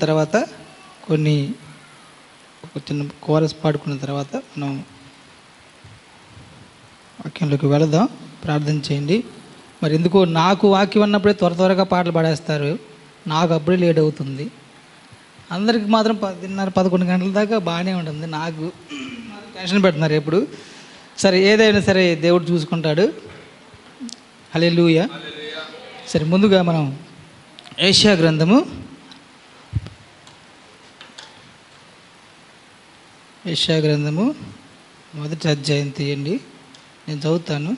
తర్వాత ఒక చిన్న కోరస్ పాడుకున్న తర్వాత మనం వాక్యంలోకి వెళదాం. ప్రార్థన చేయండి. మరి ఎందుకో నాకు వాక్యం అన్నప్పుడే త్వరగా పాటలు పాడేస్తారు, నాకు అప్పుడే లేట్ అవుతుంది. అందరికి మాత్రం 10:30-11 గంటల దాకా బాగానే ఉంటుంది, నాకు టెన్షన్ పెడుతున్నారు ఎప్పుడు. సరే, ఏదైనా సరే దేవుడు చూసుకుంటాడు. హల్లెలూయా. సరే, ముందుగా మనం యెషయా గ్రంథము మొదటి అధ్యాయం తీయండి, నేను చదువుతాను.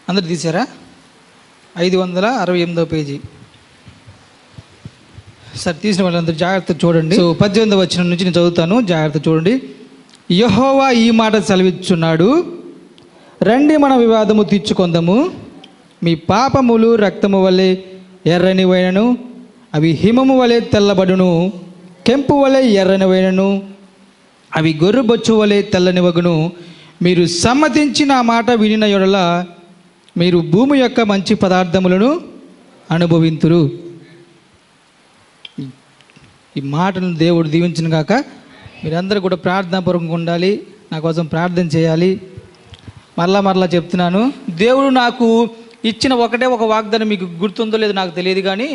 అందరు తీసారా? 568వ పేజీ. సరే, తీసిన వాళ్ళందరూ జాగ్రత్త చూడండి. 18వ వచనం నుంచి నేను చదువుతాను, జాగ్రత్త చూడండి. యెహోవా ఈ మాట సెలవిచ్చున్నాడు, రండి మన వివాదము తీర్చుకొందము. మీ పాపములు రక్తము వలె ఎర్రనివైనను అవి హిమము వలె తెల్లబడును, కెంపు వలె ఎర్రనివైనను అవి గొర్రెబొచ్చు వలె తెల్లనివగును. మీరు సమ్మతించి నా మాట వినిన యెడల మీరు భూమి యొక్క మంచి పదార్థములను అనుభవింతురు. ఈ మాటలను దేవుడు దీవించిన గాక. మీరందరూ కూడా ప్రార్థనాపూర్వకంగా ఉండాలి, నా కోసం ప్రార్థన చేయాలి. మరలా చెప్తున్నాను, దేవుడు నాకు ఇచ్చిన ఒక వాగ్దానం మీకు గుర్తుందో లేదో నాకు తెలియదు, కానీ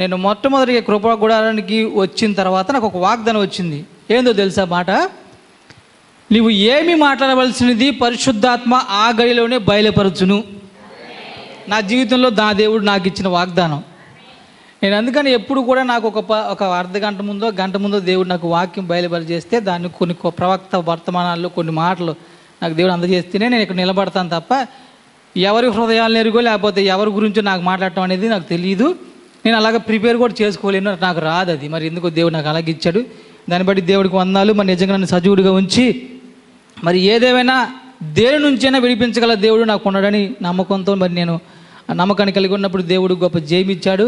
నేను మొట్టమొదటిగా కృపా గుడారానికి వచ్చిన తర్వాత నాకు ఒక వాగ్దానం వచ్చింది. ఏందో తెలుసా మాట? నీవు ఏమి మాట్లాడవలసినది పరిశుద్ధాత్మ ఆ గడిలోనే బయలుపరచును. నా జీవితంలో దేవుడు నాకు ఇచ్చిన వాగ్దానం. నేను అందుకని ఎప్పుడు కూడా నాకు ఒక అర్ధగంట ముందో గంట ముందో దేవుడు నాకు వాక్యం బయలుపరిచేస్తే దాన్ని కొన్ని ప్రవక్త వర్తమానాల్లో కొన్ని మాటలు నాకు దేవుడు అందజేస్తేనే నేను ఇక్కడ నిలబడతాను తప్ప ఎవరి హృదయాలను ఎరుగో లేకపోతే ఎవరి గురించో నాకు మాట్లాడటం అనేది నాకు తెలియదు. నేను అలాగ ప్రిపేర్ కూడా చేసుకోలేను, నాకు రాదు అది. మరి ఎందుకో దేవుడు నాకు అలాగే ఇచ్చాడు. దాన్ని బట్టి దేవుడికి వందనాలు. మరి నిజంగా నన్ను సజీవుడిగా ఉంచి మరి ఏదేమైనా దేని నుంచైనా విడిపించగల దేవుడు నాకు ఉన్నాడని నమ్మకంతో మరి నేను ఆ నమ్మకాన్ని కలిగి ఉన్నప్పుడు దేవుడు గొప్ప జయం ఇచ్చాడు.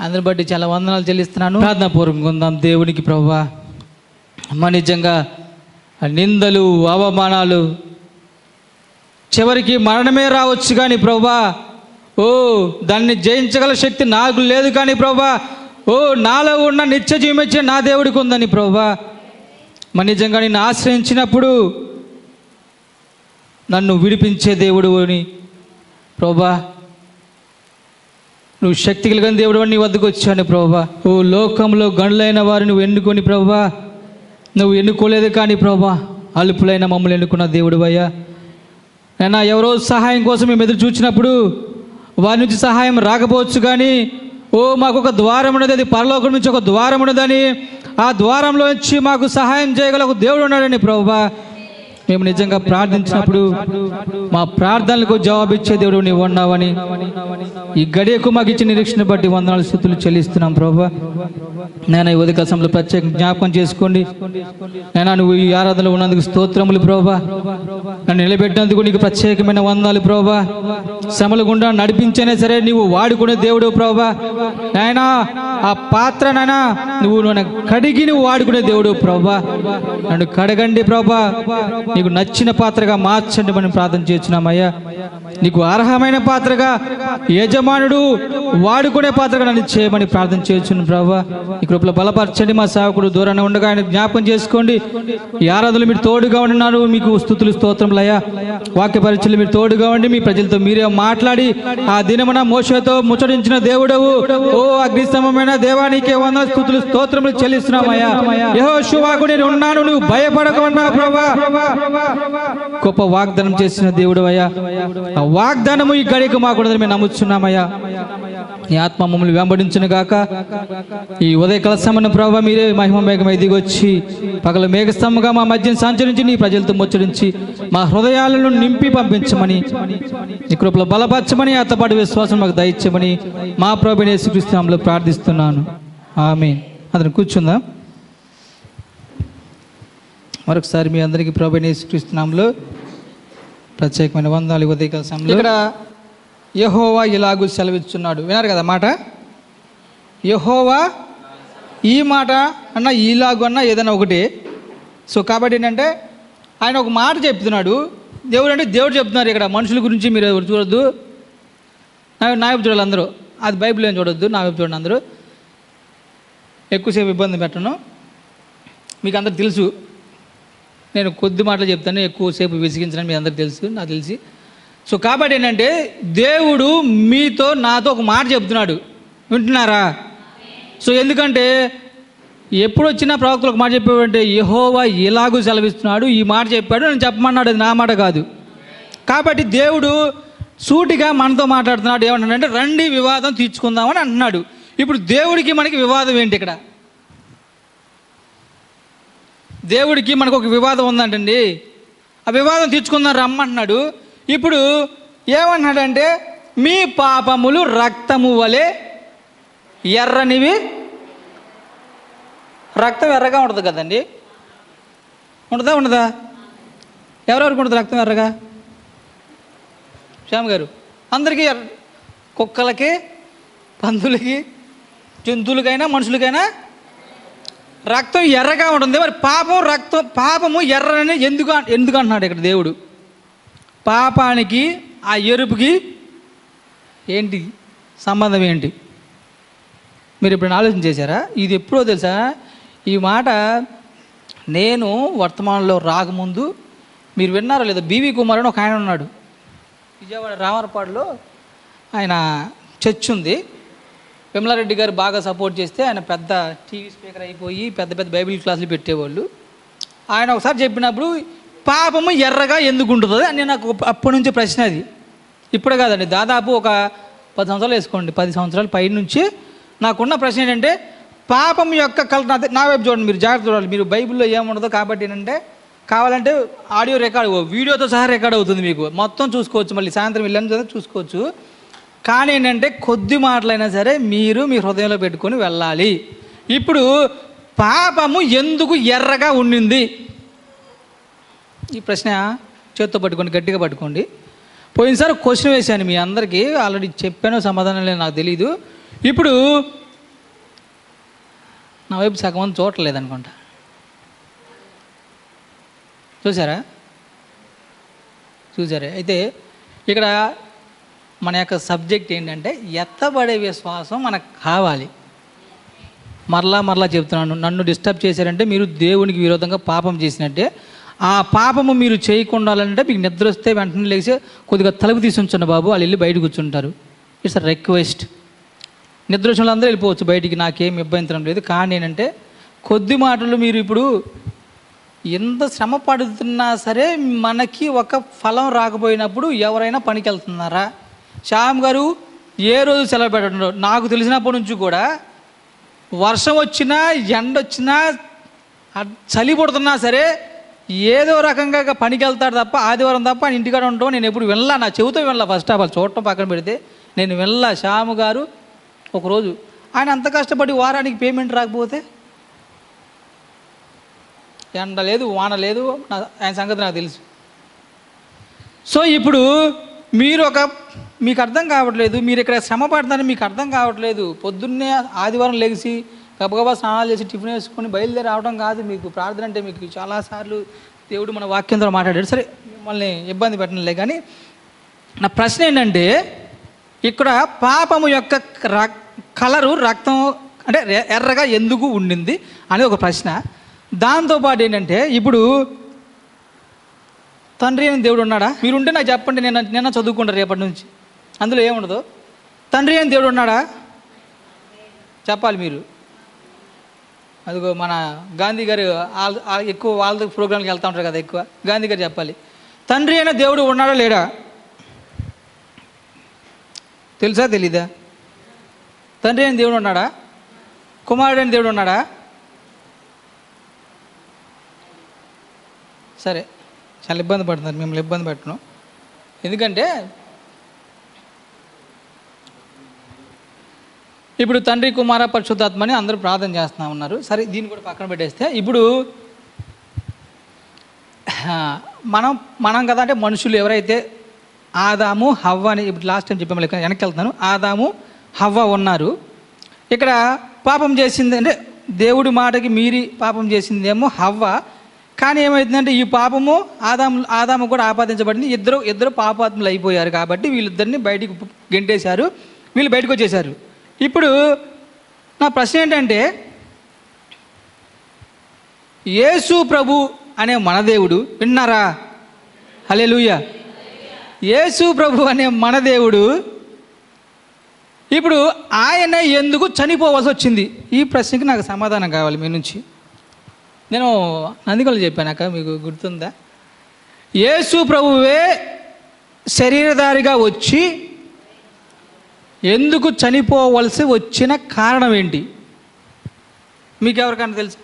అందుని బట్టి చాలా వందనాలు చెల్లిస్తున్నాను. ప్రార్థనాపూర్వకంగా ఉందాం. దేవునికి ప్రభువా, అమ్మ నిజంగా నిందలు అవమానాలు చివరికి మరణమే రావచ్చు కానీ ప్రభువా, దాన్ని జయించగల శక్తి నాకు లేదు కానీ ప్రభువా, నాలో ఉన్న నిత్య జీవించే నా దేవుడికి ఉందని ప్రభువా. మరి నిజంగా నిన్ను ఆశ్రయించినప్పుడు నన్ను విడిపించే దేవుడు అని ప్రభువా, నువ్వు శక్తి కలిగిన దేవుడు అని నీ వద్దకు వచ్చాను ప్రభువా. లోకంలో గనులైన వారు నువ్వు ఎన్నుకొని ప్రభువా, నువ్వు ఎన్నుకోలేదు కానీ ప్రభువా, అల్పులైన మమ్మల్ని ఎన్నుకున్న దేవుడు అయ్యా. నేను ఎవరో సహాయం కోసం మేము ఎదురు చూసినప్పుడు వారి నుంచి సహాయం రాకపోవచ్చు కానీ మాకు ఒక ద్వారం ఉన్నది, అది పరలోకం నుంచి ఒక ద్వారం ఉన్నదని, ఆ ద్వారంలో నుంచి మాకు సహాయం చేయగల ఒక దేవుడు ఉన్నాడని ప్రభువా. మేము నిజంగా ప్రార్థించినప్పుడు మా ప్రార్థనలకు జవాబిచ్చే దేవుడు నీవు ఉన్నావని ఈ గడియకు మాకు ఇచ్చిన నిరీక్షణ బట్టి వందనాలు స్తుతులు చెల్లిస్తున్నాం ప్రభువా. నేను ఈ ఉదయ సమయంలో ప్రత్యేక జ్ఞాపకం చేసుకోండి. నేను నువ్వు ఈ ఆరాధనలో ఉన్నందుకు స్తోత్రములు ప్రభువా. నన్ను నిలబెట్టినందుకు నీకు ప్రత్యేకమైన వందనాలు ప్రభువా. శ్రమల గుండా నడిపించైనా సరే నీవు వాడుకునే దేవుడు ప్రభువా. నాయనా ఆ పాత్ర నాయనా నువ్వు నన్ను కడిగి నువ్వు వాడుకునే దేవుడు ప్రభువా. నన్ను కడగండి ప్రభువా, నీకు నచ్చిన పాత్రగా మార్చండి మనం ప్రార్థన చేస్తున్నామయ్యా. నీకు అర్హమైన పాత్రగా యజమానుడు వాడుకునే పాత్రగా నన్ను చేయమని ప్రార్థన చేస్తున్నాను ప్రభువా. ఈ కృపలో బలపరచండి. మా సేవకుడు దూరాన్ని ఉండగా ఆయన జ్ఞాపకం చేసుకోండి. ఈ ఆరాధనలు మీరు తోడుగా ఉన్నారు, మీకు స్తుతులు స్తోత్రములయ్యా. వాక్య పరిచయలు మీరు తోడుగా ఉండి మీ ప్రజలతో మీరే మాట్లాడి ఆ దినమున మోషేతో ముచ్చటించిన దేవుడవు అగ్నిస్తంభమైన దేవానికే వందనాలు స్తుతులు స్తోత్రములు చెల్లిస్తున్నామయ్యా. యెహోషువకు నేను ఉన్నాను, నువ్వు భయపడకున్నావు ప్రభువా. గొప్ప వాగ్దానం చేసిన దేవుడు అయ్యా. ఆ వాగ్దానము ఈ గడికి మాకు మేము నమ్ముచున్నామయ్యా. ఈ ఆత్మ మమ్మల్ని వెంబడించును గాక. ఈ ఉదయకాల సమయంలో ప్రభువా మీరే మహిమ మేఘమై దిగొచ్చి పగల మేఘస్తంభంగా మా మధ్యన సంచరించి నీ ప్రజలతో ముచ్చరించి మా హృదయాలను నింపి పంపించమని, నీ కృపలో బలపరచమని, అత్తపాటి విశ్వాసం మాకు దయచేయమని మా ప్రభువైన యేసుక్రీస్తు నామములో ప్రార్థిస్తున్నాను. ఆమేన్. అందరం కూర్చుందాం. మరొకసారి మీ అందరికీ ప్రభువైన యేసుక్రీస్తు నామములో ప్రత్యేకమైన వందనాలు. ఉదయకాల సమయంలో ఇక్కడ యెహోవా ఇలాగూ సెలవిస్తున్నాడు. విన్నారు కదా మాట? యెహోవా ఈ మాట అన్న ఇలాగూ అన్న ఏదైనా ఒకటి. సో కాబట్టి ఏంటంటే ఆయన ఒక మాట చెప్తున్నాడు. దేవుడు అంటే దేవుడు చెప్తున్నారు. ఇక్కడ మనుషుల గురించి మీరు ఎవరు చూడొద్దు. నా వైపు చూడాలి అందరూ. అది బైబిల్ ఏం చూడొద్దు, నా వైపు చూడండి అందరూ. ఎక్కువసేపు ఇబ్బంది పెట్టను. మీకు అందరికి తెలుసు, నేను కొద్ది మాటలు చెప్తాను, ఎక్కువసేపు విసిగించడం మీ అందరికి తెలుసు, నాకు తెలిసి. సో కాబట్టి ఏంటంటే దేవుడు మీతో నాతో ఒక మాట చెప్తున్నాడు, వింటున్నారా? సో ఎందుకంటే ఎప్పుడు వచ్చినా ప్రవక్తలు ఒక మాట చెప్పాడంటే యెహోవా ఇలాగూ సెలవిస్తున్నాడు, ఈ మాట చెప్పాడు, నేను చెప్పమన్నాడు, అది నా మాట కాదు. కాబట్టి దేవుడు సూటిగా మనతో మాట్లాడుతున్నాడు. ఏమంటాడంటే రండి వివాదం తీర్చుకుందామని అంటున్నాడు. ఇప్పుడు దేవుడికి మనకి వివాదం ఏంటి? ఇక్కడ దేవుడికి మనకు ఒక వివాదం ఉందంటండి. ఆ వివాదం తీర్చుకుందాం రమ్మంటున్నాడు. ఇప్పుడు ఏమన్నాడంటే మీ పాపములు రక్తము వలె ఎర్రనివి. రక్తం ఎర్రగా ఉంటుంది కదండి, ఉండదా? ఉండదా? ఎవరెవరికి ఉంటుంది రక్తం ఎర్రగా? శ్యామ్ గారు, అందరికీ కుక్కలకి, పందులకి, జంతువులకైనా మనుషులకైనా రక్తం ఎర్రగా ఉంటుంది. మరి పాపము ఎర్రని ఎందుకు అంటున్నాడు ఇక్కడ దేవుడు? పాపానికి ఆ ఎరుపుకి ఏంటి సంబంధం ఏంటి? మీరు ఇప్పుడు ఆలోచన చేశారా? ఇది ఎప్పుడో తెలుసా? ఈ మాట నేను వర్తమానంలో రాకముందు మీరు విన్నారో లేదో, బివి కుమార్ అని ఒక ఆయన ఉన్నాడు, విజయవాడ రామరపాడులో. ఆయన చర్చ్ ఉంది. విమలారెడ్డి గారు బాగా సపోర్ట్ చేస్తే ఆయన పెద్ద టీవీ స్పీకర్ అయిపోయి పెద్ద పెద్ద బైబిల్ క్లాసులు పెట్టేవాళ్ళు. ఆయన ఒకసారి చెప్పినప్పుడు పాపము ఎర్రగా ఎందుకు ఉంటుంది అని నాకు అప్పటి నుంచి ప్రశ్న. అది ఇప్పుడు కాదండి, దాదాపు ఒక 10 సంవత్సరాలు వేసుకోండి, 10 సంవత్సరాల పై నుంచి నాకున్న ప్రశ్న ఏంటంటే పాపం యొక్క కలర్. నా వైపు చూడండి, మీరు జాగ్రత్త చూడాలి. మీరు బైబిల్లో ఏముండదో కాబట్టి ఏంటంటే కావాలంటే ఆడియో రికార్డ్, వీడియోతో సహా రికార్డ్ అవుతుంది, మీకు మొత్తం చూసుకోవచ్చు. మళ్ళీ సాయంత్రం వెళ్ళిన చూసుకోవచ్చు. కానీ ఏంటంటే కొద్ది మాటలైనా సరే మీరు మీ హృదయంలో పెట్టుకొని వెళ్ళాలి. ఇప్పుడు పాపము ఎందుకు ఎర్రగా ఉండింది? ఈ ప్రశ్న చేత్తో పట్టుకోండి, గట్టిగా పట్టుకోండి. పోయినసారి క్వశ్చన్ వేశాను మీ అందరికీ, ఆల్రెడీ చెప్పానో సమాధానం లేదు నాకు తెలీదు. ఇప్పుడు నా వైపు సగం మంది చూడలేదు అనుకుంటా, చూసారా? అయితే ఇక్కడ మన యొక్క సబ్జెక్ట్ ఏంటంటే ఎత్తబడే విశ్వాసం మనకు కావాలి. మరలా చెప్తున్నాను, నన్ను డిస్టర్బ్ చేశారంటే మీరు దేవునికి విరోధంగా పాపం చేసినట్టే. ఆ పాపము మీరు చేయకుండా అంటే మీకు నిద్ర వస్తే వెంటనే లేచి కొద్దిగా తలుపు తీసి ఉంచండి బాబు, వాళ్ళు వెళ్ళి బయట కూర్చుంటారు. It's a request. నిద్ర వచ్చిన అందరూ వెళ్ళిపోవచ్చు బయటికి, నాకేం ఇబ్బంది లేదు. కానీ ఏంటంటే కొద్ది మాటలు మీరు ఇప్పుడు ఎంత శ్రమ పడుతున్నా సరే మనకి ఒక ఫలం రాకపోయినప్పుడు ఎవరైనా పనికి వెళ్తున్నారా? శ్యామ్ గారు ఏ రోజు సెలవు పెట్టడం నాకు తెలిసినప్పటి నుంచి కూడా వర్షం వచ్చినా ఎండ వచ్చినా చలి పడుతున్నా సరే ఏదో రకంగా పనికి వెళ్తాడు తప్ప ఆదివారం తప్ప ఆయన ఇంటికాడ ఉంటాం నేను ఎప్పుడు వెళ్ళా. నా చెబుతూ వెళ్ళా. ఫస్ట్ ఆఫ్ ఆల్ చూడటం పక్కన పెడితే నేను వెళ్ళా. శ్యామ్ గారు ఒకరోజు ఆయన అంత కష్టపడి వారానికి పేమెంట్ రాకపోతే, ఎండ లేదు వాన లేదు, ఆయన సంగతి నాకు తెలుసు. సో ఇప్పుడు మీరు మీకు అర్థం కావట్లేదు, మీరు ఇక్కడ శ్రమ పడతారని మీకు అర్థం కావట్లేదు. పొద్దున్నే ఆదివారం లెగిసి గబగబా స్నానాలు చేసి టిఫిన్ వేసుకొని బయలుదేరి రావడం కాదు మీకు ప్రార్థన అంటే. మీకు చాలాసార్లు దేవుడు మన వాక్యంతో మాట్లాడాడు. సరే మిమ్మల్ని ఇబ్బంది పెట్టనులే. కానీ నా ప్రశ్న ఏంటంటే ఇక్కడ పాపము యొక్క కలరు రక్తం అంటే ఎర్రగా ఎందుకు ఉండింది అనేది ఒక ప్రశ్న. దాంతోపాటు ఏంటంటే ఇప్పుడు తండ్రి అయిన దేవుడు ఉన్నాడా? మీరుంటే నాకు చెప్పండి, నిన్న చదువుకుంటారు రేపటి నుంచి. అందులో ఏముండదు. తండ్రి అయిన దేవుడు ఉన్నాడా చెప్పాలి మీరు. అదిగో మన గాంధీ గారు ఎక్కువ వాళ్ళ ప్రోగ్రాంకి వెళ్తూ ఉంటారు కదా ఎక్కువ. గాంధీ గారు చెప్పాలి, తండ్రి అయిన దేవుడు ఉన్నాడా లేడా? తెలుసా తెలీదా? తండ్రి అయిన దేవుడు ఉన్నాడా? కుమారుడు అయిన దేవుడు ఉన్నాడా? సరే, చాలా ఇబ్బంది పడుతున్నారు, మిమ్మల్ని ఇబ్బంది పెట్టను. ఎందుకంటే ఇప్పుడు తండ్రి కుమార పరిశుద్ధాత్మని అందరూ ప్రార్థన చేస్తూ ఉన్నారు. సరే, దీన్ని కూడా పక్కన పెట్టేస్తే ఇప్పుడు మనం కదా అంటే మనుషులు ఎవరైతే ఆదాము హవ్వ అని ఇప్పుడు లాస్ట్ టైం చెప్పాము, వెనక్కి వెళ్తున్నాను. ఆదాము హవ్వ ఉన్నారు. ఇక్కడ పాపం చేసింది అంటే దేవుడి మాటకి మీరి పాపం చేసిందేమో హవ్వ. కానీ ఏమవుతుందంటే ఈ పాపము ఆదాము కూడా ఆపాదించబడింది. ఇద్దరు పాపాత్ములు అయిపోయారు కాబట్టి వీళ్ళిద్దరిని బయటికి గెంటేశారు, వీళ్ళు బయటకు వచ్చేసారు. ఇప్పుడు నా ప్రశ్న ఏంటంటే, యేసు ప్రభు అనే మన దేవుడు, విన్నారా? హల్లెలూయా. యేసు ప్రభు అనే మన దేవుడు ఇప్పుడు ఆయన ఎందుకు చనిపోవాల్సి వచ్చింది? ఈ ప్రశ్నకి నాకు సమాధానం కావాలి మీ నుంచి. నేను నందికొండలో చెప్పానాక మీకు గుర్తుందా? యేసు ప్రభువే శరీరధారిగా వచ్చి ఎందుకు చనిపోవలసి వచ్చిన కారణం ఏంటి? మీకు ఎవరికైనా తెలుసు?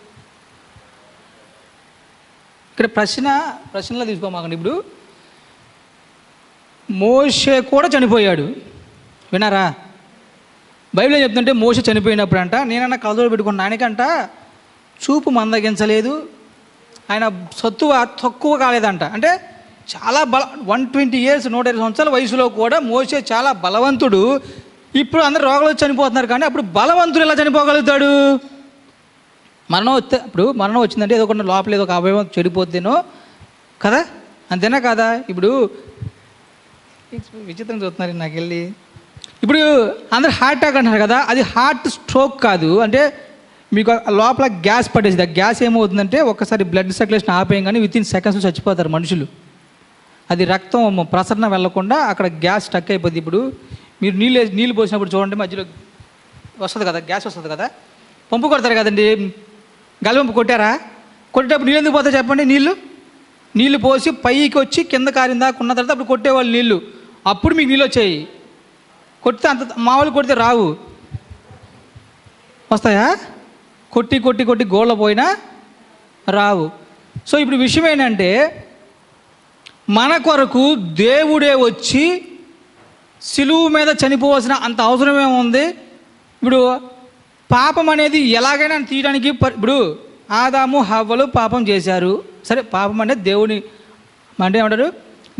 ఇక్కడ ప్రశ్నలో తీసుకోమాకండి. ఇప్పుడు మోషే కూడా చనిపోయాడు, విన్నారా? బైబిల్లో చెప్తుంటే మోషే చనిపోయినప్పుడు అంట, నేనన్నా కలదోడు పెట్టుకున్న ఆయనకంట చూపు మందగించలేదు, ఆయన సత్తువ తక్కువ కాలేదంట. అంటే చాలా 120 years 120 సంవత్సరాల వయసులో కూడా మోషే చాలా బలవంతుడు. ఇప్పుడు అందరు రోగాలు చనిపోతున్నారు, కానీ అప్పుడు బలవంతుడు ఎలా చనిపోగలుగుతాడు? మరణం వచ్చిందంటే ఏదో కొన్ని లోపల ఏదో ఒక అవయవం చెడిపోతేనో కదా, అంతేనా కదా? ఇప్పుడు విచిత్రం చూస్తున్నారు నాకు వెళ్ళి. ఇప్పుడు అందరు హార్ట్ అటాక్ అంటారు కదా, అది హార్ట్ స్ట్రోక్ కాదు. అంటే మీకు లోపల గ్యాస్ పట్టేసి, ఆ గ్యాస్ ఏమవుతుందంటే ఒక్కసారి బ్లడ్ సర్క్యులేషన్ ఆపేయం కానీ వితిన్ సెకండ్స్ చచ్చిపోతారు మనుషులు. అది రక్తం ప్రసరణ వెళ్లకుండా అక్కడ గ్యాస్ స్టక్ అయిపోద్ది. ఇప్పుడు మీరు నీళ్ళు పోసినప్పుడు చూడండి, మధ్యలో వస్తుంది కదా, గ్యాస్ వస్తుంది కదా, పంపు కొడతారు కదండి, గాలి పంపు కొట్టారా? కొట్టేటప్పుడు నీళ్ళు ఎందుకు పోతాయి చెప్పండి? నీళ్ళు పోసి పైకి వచ్చి కింద కారిన దాకా ఉన్న తర్వాత అప్పుడు కొట్టేవాళ్ళు నీళ్ళు, అప్పుడు మీకు నీళ్ళు వచ్చాయి. కొడితే అంత మామూలు కొడితే రావు, వస్తాయా? కొట్టి గోళ్ళ పోయినా రావు. సో ఇప్పుడు విషయం ఏంటంటే, మన కొరకు దేవుడే వచ్చి సిలువు మీద చనిపోవాల్సిన అంత అవసరమేముంది? ఇప్పుడు పాపం అనేది ఎలాగైనా తీయడానికి ఇప్పుడు ఆదాము హవ్వలు పాపం చేశారు. సరే, పాపం అంటే దేవుని అంటే ఏమంటారు,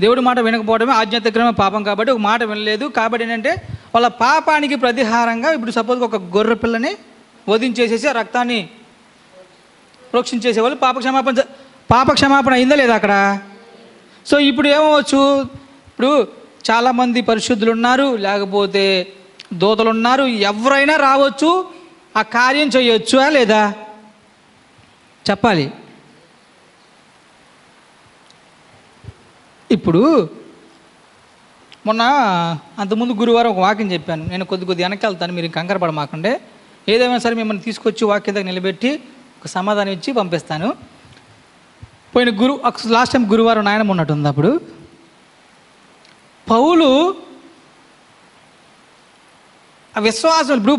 దేవుడి మాట వినకపోవడమే ఆజ్ఞాతిక్రమే పాపం. కాబట్టి ఒక మాట వినలేదు కాబట్టి ఏంటంటే వాళ్ళ పాపానికి ప్రతిహారంగా ఇప్పుడు సపోజ్ ఒక గొర్రె పిల్లని వధించేసేసి ఆ రక్తాన్ని ప్రోక్షించేసేవాళ్ళు. పాప క్షమాపణ అయిందా లేదా అక్కడ? సో ఇప్పుడు ఏమవచ్చు, ఇప్పుడు చాలామంది పరిశుద్ధులు ఉన్నారు, లేకపోతే దూతలు ఉన్నారు, ఎవరైనా రావచ్చు, ఆ కార్యం చేయొచ్చు లేదా చెప్పాలి. ఇప్పుడు మొన్న అంతకుముందు గురువారం ఒక వాక్యం చెప్పాను. నేను కొద్ది వెనక్కి వెళ్తాను, మీరు కంగారు పడమాకండి. ఏదేమైనా సరే మిమ్మల్ని తీసుకొచ్చి వాక్యం దగ్గర నిలబెట్టి ఒక సమాధానం ఇచ్చి పంపిస్తాను. లాస్ట్ టైం గురువారం నాయనమ్మ ఉన్నట్టుంది. అప్పుడు పౌలు ఆ విశ్వాసం, ఇప్పుడు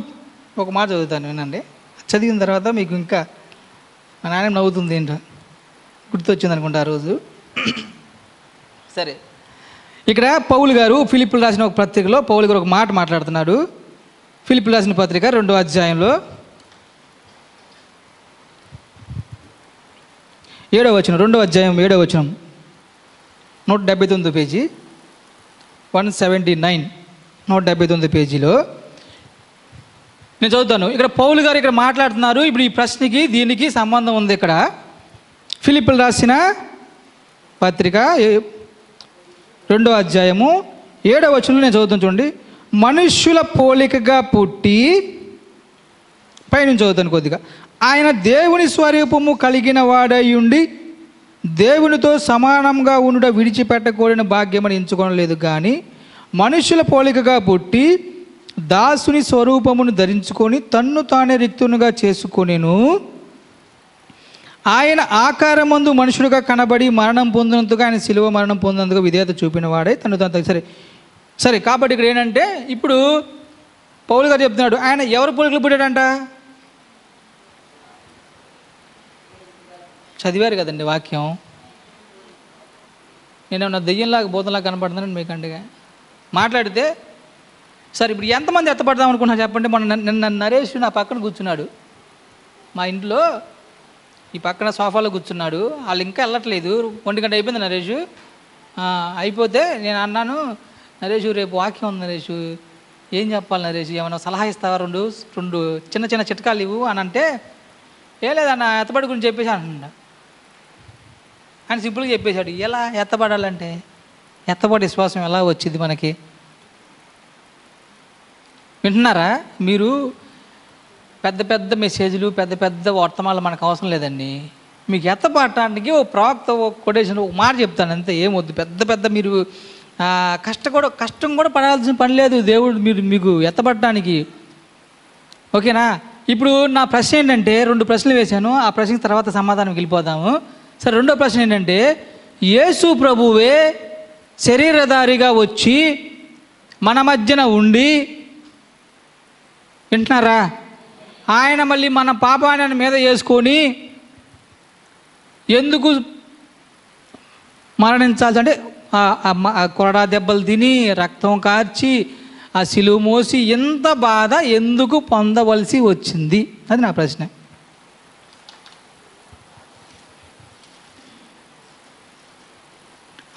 ఒక మాట చదువుతాను వినండి, చదివిన తర్వాత మీకు ఇంకా మా నాయనమ్మ నవ్వుతుంది, ఏంటో గుర్తొచ్చింది అనుకుంటా ఆ రోజు. సరే, ఇక్కడ పౌలు గారు ఫిలిప్పులు రాసిన ఒక పత్రికలో పౌలు గారు ఒక మాట మాట్లాడుతున్నాడు. ఫిలిప్పులు రాసిన పత్రిక 2వ అధ్యాయంలో 7వ వచనం, 2వ అధ్యాయం 7వ వచనం, 179 పేజీ, 179, 179 పేజీలో నేను చదువుతాను. ఇక్కడ పౌలు గారు ఇక్కడ మాట్లాడుతున్నారు. ఇప్పుడు ఈ ప్రశ్నకి దీనికి సంబంధం ఉంది. ఇక్కడ ఫిలిప్పులు రాసిన పత్రిక 2వ అధ్యాయము 7వ వచనంలో నేను చదువుతాను చూడండి. మనుష్యుల పోలికగా పుట్టి, పైనుంచి చదువుతాను కొద్దిగా. ఆయన దేవుని స్వరూపము కలిగిన వాడై ఉండి దేవునితో సమానంగా ఉండుట విడిచిపెట్టకూడని భాగ్యమని ఎంచుకోనలేదు, కానీ మనుష్యుల పోలికగా పుట్టి దాసుని స్వరూపమును ధరించుకొని తన్ను తానే రిక్తునిగా చేసుకొనెను. ఆయన ఆకారమందు మనుషుడుగా కనబడి మరణం పొందినందుకు, ఆయన శిలువ మరణం పొందినందుకు విధేయత చూపిన వాడే తను తను. సరే కాబట్టి ఇక్కడ ఏంటంటే, ఇప్పుడు పౌలు గారు చెప్తున్నాడు, ఆయన ఎవరి పోలికలు పుట్టాడంట? చదివారు కదండి వాక్యం. నేనేమన్నా దెయ్యంలాగా బోధంలాగా కనపడుతున్నాను మీకంటగా మాట్లాడితే. సరే, ఇప్పుడు ఎంతమంది ఎత్తపడదాం అనుకున్నా చెప్పండి. నిన్న నరేష్ నా పక్కన కూర్చున్నాడు, మా ఇంట్లో ఈ పక్కన సోఫాలో కూర్చున్నాడు. వాళ్ళు ఇంకా వెళ్ళట్లేదు, 1 గంట అయిపోయింది నరేష్. అయిపోతే నేను అన్నాను, నరేష్ రేపు వాక్యం ఉంది నరేష్, ఏం చెప్పాలి నరేష్, ఏమైనా సలహా ఇస్తావా, రెండు చిన్న చిట్కాలు ఇవ్వు అని అంటే, ఏ లేదన్న ఎత్తపడి గురించి చెప్పేసి అంటున్నా. ఆయన సింపుల్గా చెప్పేశాడు. ఎలా ఎత్తబడాలంటే, ఎత్తబడి విశ్వాసం ఎలా వచ్చింది మనకి? వింటున్నారా మీరు? పెద్ద పెద్ద మెసేజ్లు, పెద్ద పెద్ద వర్తమానాలు మనకు అవసరం లేదండి. మీకు ఎత్తబడటానికి ఓ ప్రవక్త, ఓ కొటేషన్, ఒక మాట చెప్తాను అంతే, ఏమొద్దు. పెద్ద పెద్ద మీరు కష్టం కూడా పడాల్సిన పని లేదు దేవుడు మీకు ఎత్తబడటానికి. ఓకేనా? ఇప్పుడు నా ప్రశ్న ఏంటంటే, 2 ప్రశ్నలు వేశాను. ఆ ప్రశ్న తర్వాత సమాధానం వెళ్ళిపోదాము. సరే, రెండో ప్రశ్న ఏంటంటే, యేసు ప్రభువే శరీరధారిగా వచ్చి మన మధ్యన ఉండి, వింటున్నారా, ఆయన మళ్ళీ మన పాపాన్ని మీద వేసుకొని ఎందుకు మరణించాల్సి అంటే కొరడా దెబ్బలు తిని రక్తం కార్చి ఆ సిలువ మోసి ఎంత బాధ ఎందుకు పొందవలసి వచ్చింది? అది నా ప్రశ్న.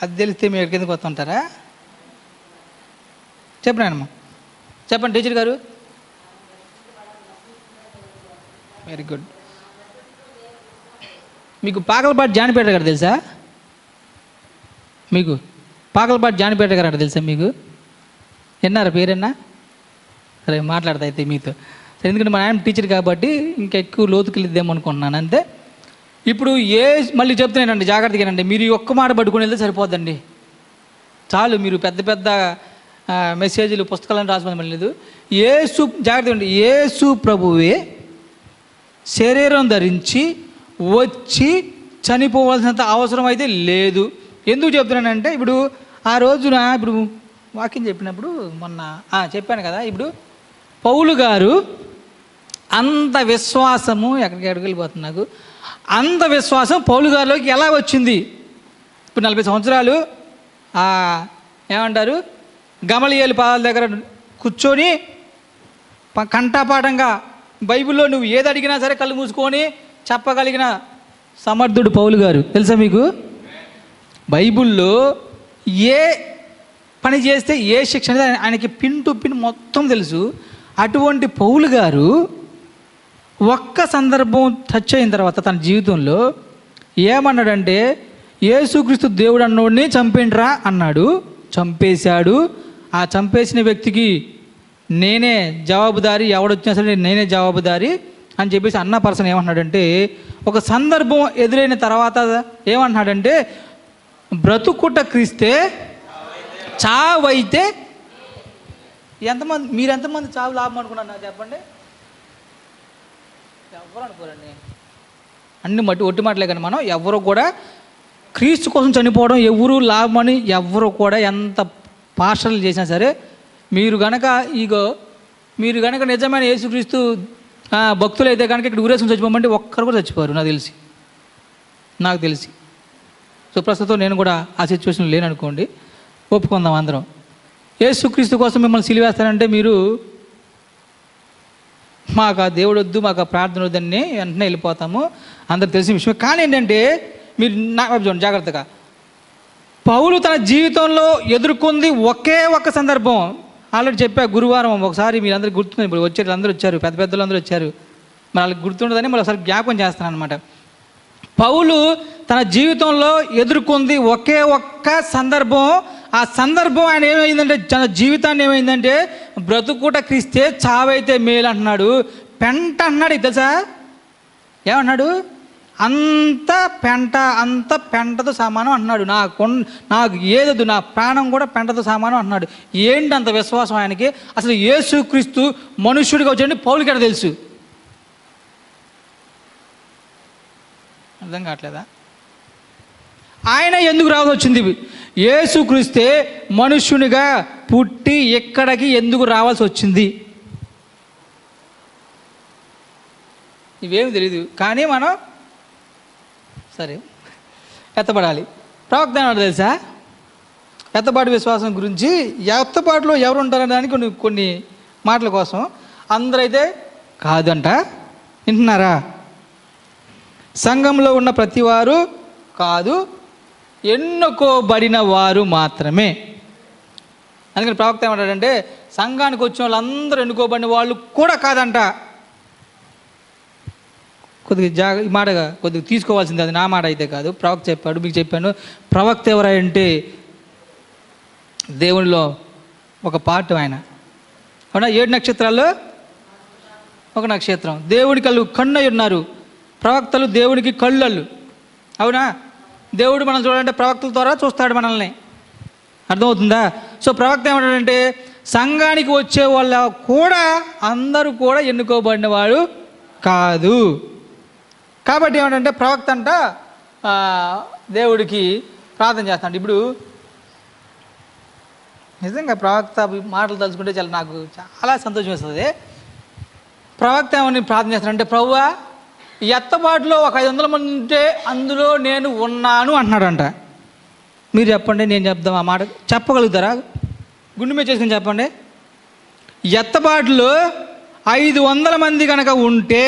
అది తెలిస్తే మీరు ఎక్కడికి వస్తుంటారా? చెప్పండి చెప్పండి టీచర్ గారు. Very good. మీకు పాకలపాటి జానిపేట గారు తెలుసా? మీకు పాకలపాటి జానిపేట గారు అంటే తెలుసా మీకు? విన్నారా పేరన్నా? సరే, మాట్లాడతా అయితే మీతో. సరే, ఎందుకంటే మా ఆయన టీచర్ కాబట్టి ఇంకా ఎక్కువ లోతుకి వెళ్ళిద్దాం అనుకుంటున్నాను అంతే. ఇప్పుడు మళ్ళీ చెప్తున్నానండి, జాగ్రత్తగానండి. మీరు ఈ ఒక్క మాట పట్టుకుని వెళ్తే సరిపోద్దండి, చాలు. మీరు పెద్ద పెద్ద మెసేజ్లు, పుస్తకాలను రాసుకోవడం లేదు. జాగ్రత్తగా అండి. యేసు ప్రభువే శరీరం ధరించి వచ్చి చనిపోవాల్సినంత అవసరం అయితే లేదు. ఎందుకు చెప్తున్నానంటే, ఇప్పుడు ఆ రోజున ఇప్పుడు వాక్యం చెప్పినప్పుడు మొన్న చెప్పాను కదా, ఇప్పుడు పౌలు గారు అంత విశ్వాసము, ఎక్కడికి వెళ్ళిపోతుంది నాకు, అంత విశ్వాసం పౌలు గారిలోకి ఎలా వచ్చింది? ఇప్పుడు 40 సంవత్సరాలు ఏమంటారు, గమలీయేలు పాదాల దగ్గర కూర్చొని కంఠపాఠంగా బైబిల్లో నువ్వు ఏది అడిగినా సరే కళ్ళు మూసుకొని చెప్పగలిగిన సమర్థుడు పౌలు గారు. తెలుసా మీకు? బైబిల్లో ఏ పని చేస్తే ఏ శిక్ష అనేది ఆయనకి పిన్ టు పిన్ మొత్తం తెలుసు. అటువంటి పౌలు గారు ఒక్క సందర్భం టచ్ అయిన తర్వాత తన జీవితంలో ఏమన్నాడంటే, యేసుక్రీస్తు దేవుడు అన్నోడిని చంపేండ్రా అన్నాడు. చంపేశాడు. ఆ చంపేసిన వ్యక్తికి నేనే జవాబుదారి, ఎవడొచ్చినా సరే నేనే జవాబుదారి అని చెప్పేసి అన్న పర్సన్ ఏమన్నాడంటే, ఒక సందర్భం ఎదురైన తర్వాత ఏమన్నాడంటే, బ్రతుకుట క్రీస్తే చావైతే. మీరు ఎంతమంది చావు లాభం అనుకున్నారు నాకు చెప్పండి? ఎవరు అనుకోరండి. అన్ని ఒట్టి మాటలే కానీ మనం ఎవరు కూడా క్రీస్తు కోసం చనిపోవడం ఎవరు లాభమని ఎవరు కూడా ఎంత పార్షల్ చేసినా సరే, మీరు గనక నిజమైన యేసుక్రీస్తు భక్తులు అయితే కనుక ఇక్కడ ఊరేసుకుని చచ్చిపోమంటే ఒక్కరు కూడా చచ్చిపోరు నాకు తెలిసి. సో ప్రస్తుతం నేను కూడా ఆ సిచ్యువేషన్ లేననుకోండి, ఒప్పుకుందాం అందరం. యేసుక్రీస్తు కోసం మిమ్మల్ని సిలివేస్తానంటే మీరు మాకు ఆ దేవుడు వద్దు, మాకు ఆ ప్రార్థన వద్దని వెంటనే వెళ్ళిపోతాము, అందరికి తెలిసిన విషయం. కానీ ఏంటంటే, మీరు నాకు చూడండి జాగ్రత్తగా, పౌలు తన జీవితంలో ఎదుర్కొంది ఒకే ఒక్క సందర్భం. ఆల్రెడీ చెప్పా గురువారం, ఒకసారి మీరు అందరికి గుర్తుంది. ఇప్పుడు వచ్చారు, అందరూ వచ్చారు, పెద్ద పెద్దలు అందరూ వచ్చారు, మరి వాళ్ళకి గుర్తుండదని మళ్ళీ ఒకసారి జ్ఞాపకం చేస్తాను అనమాట. పౌలు తన జీవితంలో ఎదుర్కొంది ఒకే ఒక్క సందర్భం. ఆ సందర్భం ఆయన ఏమైందంటే, తన జీవితాన్ని ఏమైందంటే, బ్రతుకుట క్రీస్తే చావైతే మేలు అంటున్నాడు. పెంట అన్నాడు. తెలుసా ఏమన్నాడు? అంత పెంటతో సమానం అంటున్నాడు. నాకు ఏదొద్దు, నా ప్రాణం కూడా పెంటతో సమానం అంటున్నాడు. ఏంటి అంత విశ్వాసం ఆయనకి? అసలు యేసుక్రీస్తు మనుష్యుడిగా వచ్చాడని పౌలుకి ఎక్కడ తెలుసు? అర్థం కావట్లేదా? ఆయన ఎందుకు రావాల్సి వచ్చింది? యేసుక్రీస్తే మనుష్యునిగా పుట్టి ఎక్కడికి ఎందుకు రావాల్సి వచ్చింది? ఇవేమి తెలియదు, కానీ మనం సరే ఎత్తబడాలి. ప్రవక్త ఏమన్నాడు తెలుసా? ఎత్తబాటు విశ్వాసం గురించి, ఎత్తబాటులో ఎవరు ఉంటారనడానికి కొన్ని మాటల కోసం. అందరైతే కాదంట. వింటున్నారా? సంఘంలో ఉన్న ప్రతివారు కాదు, ఎన్నుకోబడిన వారు మాత్రమే. అందుకని ప్రవక్త ఏమంటాడంటే, సంఘానికి వచ్చిన వాళ్ళందరూ ఎన్నుకోబడిన వాళ్ళు కూడా కాదంట. కొద్దిగా ఈ మాట కొద్దిగా తీసుకోవాల్సింది, అది నా మాట అయితే కాదు, ప్రవక్త చెప్పాడు, మీకు చెప్పాను. ప్రవక్త ఎవరంటే దేవునిలో ఒక పార్ట్ ఆయన. అవునా? 7 నక్షత్రాల్లో ఒక నక్షత్రం. దేవుడి కన్ను ఉన్నారు ప్రవక్తలు, దేవుడికి కళ్ళళ్ళు. అవునా? దేవుడు మనం చూడాలంటే ప్రవక్తల ద్వారా చూస్తాడు మనల్ని. అర్థమవుతుందా? సో ప్రవక్త ఏమంటాడంటే సంఘానికి వచ్చే వాళ్ళ కూడా అందరూ కూడా ఎన్నుకోబడిన వాడు కాదు. కాబట్టి ఏమంటే ప్రవక్త అంట దేవుడికి ప్రార్థన చేస్తాడు. ఇప్పుడు నిజంగా ప్రవక్త మాటలు తలుచుకుంటే నాకు చాలా సంతోషం వేస్తుంది. ప్రవక్త ఏమని ప్రార్థన చేస్తాడంటే, ప్రభువా ఎత్తబాటులో ఒక 500 మంది ఉంటే అందులో నేను ఉన్నాను అంటున్నాడంట. మీరు చెప్పండి, నేను చెప్దాం ఆ మాట చెప్పగలుగుతారా? గుండె మీద చేసుకుని చెప్పండి. ఎత్తబాటులో 500 మంది కనుక ఉంటే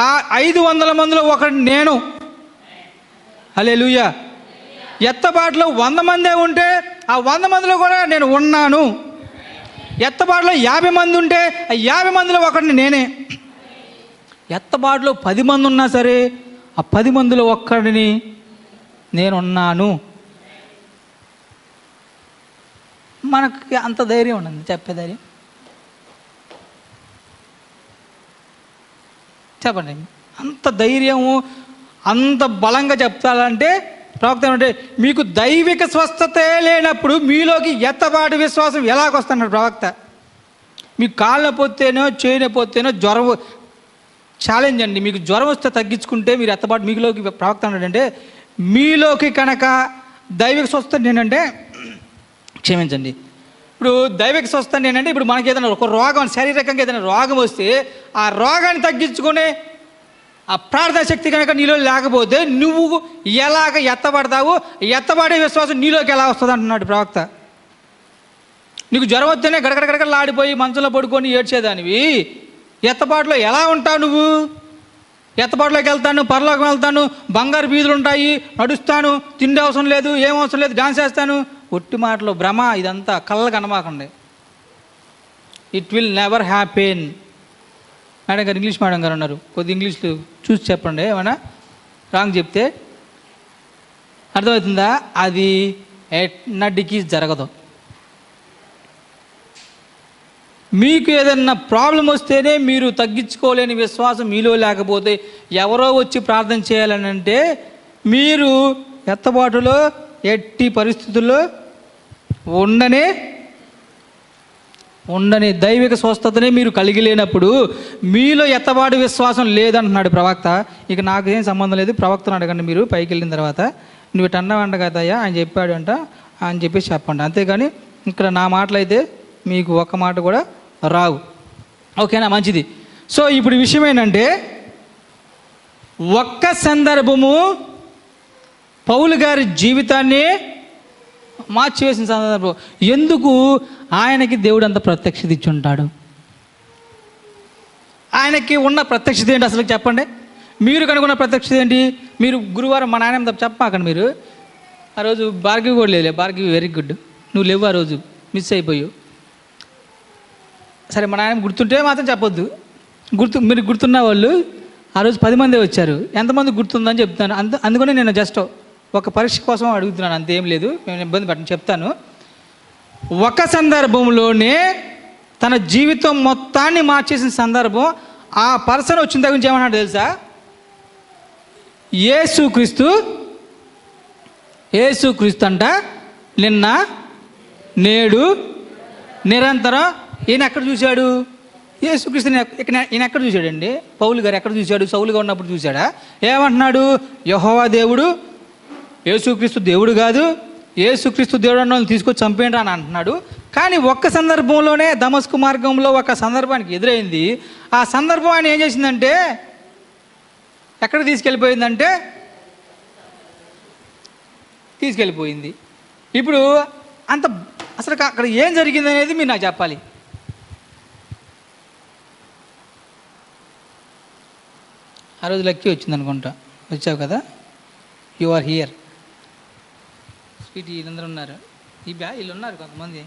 ఆ 500 మందిలో ఒకటి నేను. హల్లెలూయా. ఎత్తబాటులో 100 మందే ఉంటే ఆ 100 మందిలో కూడా నేను ఉన్నాను. ఎత్తబాటులో 50 మంది ఉంటే ఆ 50 మందిలో ఒకడిని నేనే. ఎత్తబాటులో 10 మంది ఉన్నా సరే ఆ 10 మందిలో ఒక్కడిని నేనున్నాను. మనకి అంత ధైర్యం ఉండదు చెప్పే ధైర్యం. చెప్పండి, అంత ధైర్యము అంత బలంగా చెప్తారంటే ప్రవక్త ఏమంటే మీకు దైవిక స్వస్థతే లేనప్పుడు మీలోకి ఎత్తబాటు విశ్వాసం ఎలాగొస్తున్నాడు ప్రవక్త. మీకు కాళ్ళ పోతేనో చేయకపోతేనో జ్వరం ఛాలెంజ్ అండి. మీకు జ్వరం వస్తే తగ్గించుకుంటే మీరు ఎత్తబాటు మీలోకి ప్రవక్త అన్నాడంటే మీలోకి కనుక దైవిక స్వస్థత నేనంటే క్షమించండి. ఇప్పుడు దైవిక స్వస్థత నేనంటే ఇప్పుడు మనకి ఏదైనా ఒక రోగం, శారీరకంగా ఏదైనా రోగం వస్తే ఆ రోగాన్ని తగ్గించుకునే ఆ ప్రార్థనా శక్తి కనుక నీలో లేకపోతే నువ్వు ఎలాగ ఎత్తబడతావు? ఎత్తబడే విశ్వాసం నీలోకి ఎలా వస్తుంది అంటున్నాడు ప్రవక్త. నీకు జ్వరం వస్తేనే గడగడగడగడలాడిపోయి మంచంలో పడుకొని ఏడ్చేదానివి ఎత్తబాటులో ఎలా ఉంటావు నువ్వు? ఎత్తబాటులోకి వెళ్తాను, పరలోకం వెళ్తాను, బంగారు బీదులు ఉంటాయి, నడుస్తాను, తిండి అవసరం లేదు, ఏం అవసరం లేదు, డాన్స్ చేస్తాను. ఒట్టి మాటలో భ్రమ, ఇదంతా కళ్ళకు అనమాకండి. It will never happen. Madam గారు, ఇంగ్లీష్ మేడం గారు ఉన్నారు, కొద్ది ఇంగ్లీష్లో చూసి చెప్పండి, ఏమైనా రాంగ్ చెప్తే. అర్థమవుతుందా? అది ఎన్నటికీ జరగదు. మీకు ఏదన్నా ప్రాబ్లం వస్తేనే మీరు తగ్గించుకోలేని విశ్వాసం మీలో లేకపోతే ఎవరో వచ్చి ప్రార్థన చేయాలని అంటే మీరు ఎత్తబాటులో ఎట్టి పరిస్థితుల్లో ఉండని దైవిక స్వస్థతనే మీరు కలిగి లేనప్పుడు మీలో ఎత్తబాటు విశ్వాసం లేదంటున్నాడు ప్రవక్త. ఇక నాకు ఏం సంబంధం లేదు, ప్రవక్తను అడగండి మీరు పైకి వెళ్ళిన తర్వాత. నువ్వు ఇటు అన్నావంట కదయ్యా ఆయన చెప్పాడు అంట అని చెప్పేసి చెప్పండి. అంతేగాని ఇక్కడ నా మాటలు అయితే మీకు ఒక్క మాట కూడా రావు. ఓకేనా? మంచిది. సో ఇప్పుడు విషయం ఏంటంటే ఒక్క సందర్భము పౌలు గారి జీవితాన్ని మార్చివేసిన సందర్భం. ఎందుకు ఆయనకి దేవుడు అంత ప్రత్యక్షత ఇచ్చి ఉంటాడు? ఆయనకి ఉన్న ప్రత్యక్షత ఏంటి అసలు చెప్పండి. మీరు కనుక్కున్న ప్రత్యక్షత ఏంటి? మీరు గురువారం మా నాయన చెప్పమాకండి. మీరు ఆ రోజు భార్గవి కూడా లేదు. భార్గవి వెరీ గుడ్, నువ్వు లేవు ఆ రోజు, మిస్ అయిపోయావు. సరే, మా నాయన గుర్తుంటే మాత్రం చెప్పొద్దు. మీరు గుర్తున్న వాళ్ళు ఆ రోజు 10 మందే వచ్చారు. ఎంతమంది గుర్తుందని చెప్తాను. అందుకని నేను జస్ట్ ఒక పరీక్ష కోసం అడుగుతున్నాను, అంతేం లేదు, మేము ఇబ్బంది పట్టను. చెప్తాను. ఒక సందర్భంలోనే తన జీవితం మొత్తాన్ని మార్చేసిన సందర్భం. ఆ పర్సన్ వచ్చిన దగ్గర నుంచి ఏమన్నాడు తెలుసా? యేసుక్రీస్తు అంట నిన్న నేడు నిరంతరం. ఈయన ఎక్కడ చూశాడు? యేసుక్రీస్తుని ఈయన ఎక్కడ చూశాడండి? పౌలు గారు ఎక్కడ చూశాడు? సౌలుగా ఉన్నప్పుడు చూశాడా? ఏమంటున్నాడు? యెహోవా దేవుడు, యేసుక్రీస్తు దేవుడు కాదు, యేసుక్రీస్తు దేవుడు అన్న వాళ్ళని తీసుకొచ్చి చంపేయండి అని అంటున్నాడు. కానీ ఒక్క సందర్భంలోనే దమస్కు మార్గంలో ఒక సందర్భానికి ఎదురైంది. ఆ సందర్భం ఆయన ఏం చేసిందంటే ఎక్కడ తీసుకెళ్ళిపోయిందంటే తీసుకెళ్ళిపోయింది. ఇప్పుడు అంత అసలు అక్కడ ఏం జరిగింది అనేది మీరు నాకు చెప్పాలి. ఆ రోజు లక్కీ వచ్చింది అనుకుంటా, వచ్చావు కదా, యు ఆర్ హియర్. స్వీట్ వీళ్ళందరూ ఉన్నారు, వీళ్ళు ఉన్నారు, కొంతమంది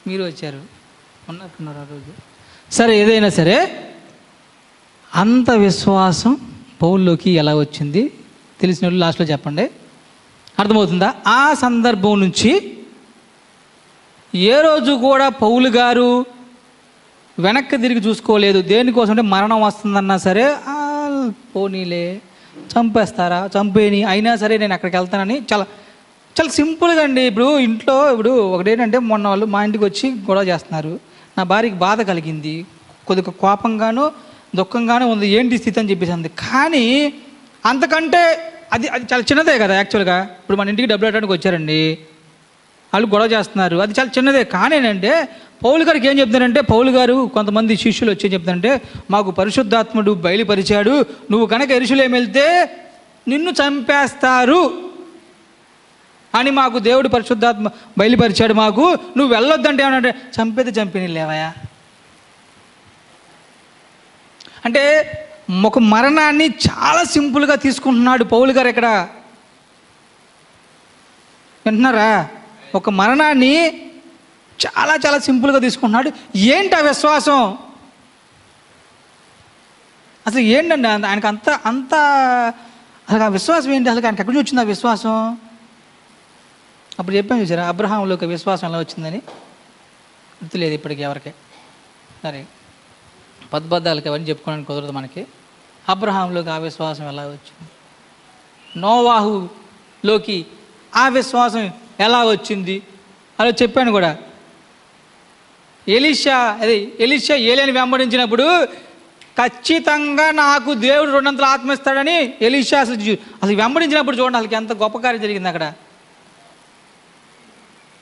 మీరు వచ్చారు, ఉన్నట్టున్నారు ఆ రోజు. సరే, ఏదైనా సరే అంత విశ్వాసం పౌల్లోకి ఎలా వచ్చింది తెలిసిన వాళ్ళు లాస్ట్లో చెప్పండి. అర్థమవుతుందా? ఆ సందర్భం నుంచి ఏ రోజు కూడా పౌలు గారు వెనక్కి తిరిగి చూసుకోలేదు. దేనికోసం అంటే మరణం వస్తుందన్నా సరే పోనీలే, చంపేస్తారా చంపేని, అయినా సరే నేను అక్కడికి వెళ్తానని చాలా చాలా సింపుల్గా అండి. ఇప్పుడు ఒకటేంటంటే మొన్న వాళ్ళు మా ఇంటికి వచ్చి గొడవ చేస్తున్నారు. నా భార్యకి బాధ కలిగింది, కొద్దిగా కోపంగాను దుఃఖంగానే ఉంది, ఏంటి స్థితి అని చెప్పేసి అంది. కానీ అంతకంటే అది చాలా చిన్నదే కదా యాక్చువల్గా. ఇప్పుడు మన ఇంటికి డబ్బులు పెట్టడానికి వచ్చారండి, వాళ్ళు గొడవ చేస్తున్నారు, అది చాలా చిన్నదే. కానీ ఏంటంటే పౌలు గారికి ఏం చెప్తున్నారంటే, పౌలు గారు కొంతమంది శిష్యులు వచ్చి చెప్తారంటే, మాకు పరిశుద్ధాత్ముడు బయలుపరిచాడు, నువ్వు కనుక యెరూషలేము వెళ్తే నిన్ను చంపేస్తారు అని మాకు దేవుడు పరిశుద్ధాత్మ బయలుపరిచాడు, మాకు నువ్వు వెళ్ళొద్దంటే ఏమనంటే చంపేది చంపిని లేవయా అంటే ఒక మరణాన్ని చాలా సింపుల్గా తీసుకుంటున్నాడు పౌలు గారు. ఇక్కడ వింటున్నారా? ఒక మరణాన్ని చాలా చాలా సింపుల్గా తీసుకుంటున్నాడు. ఏంటి ఆ విశ్వాసం? అసలు ఏంటండి ఆయనకు అంత అసలు ఆ విశ్వాసం ఏంటి? అసలు ఆయనకి ఎక్కడి నుంచి వచ్చింది ఆ విశ్వాసం? అప్పుడు చెప్పాను చూసారా, అబ్రహాంలోకి విశ్వాసం ఎలా వచ్చిందని గుర్తులేదు ఇప్పటికి ఎవరికి. సరే, పద్బద్ధాలకి అవన్నీ చెప్పుకోవడానికి కుదరదు మనకి. అబ్రహాంలోకి ఆ విశ్వాసం ఎలా వచ్చింది? నోవాహులోకి ఆ విశ్వాసం ఎలా వచ్చింది? అలా చెప్పాను కూడా. ఎలీషా ఏలియాని వెంబడించినప్పుడు ఖచ్చితంగా నాకు దేవుడు 200 ఆత్మ ఇస్తాడని ఎలీషా అసలు వెంబడించినప్పుడు చూడండి, అసలు ఎంత గొప్ప కార్యం జరిగింది అక్కడ.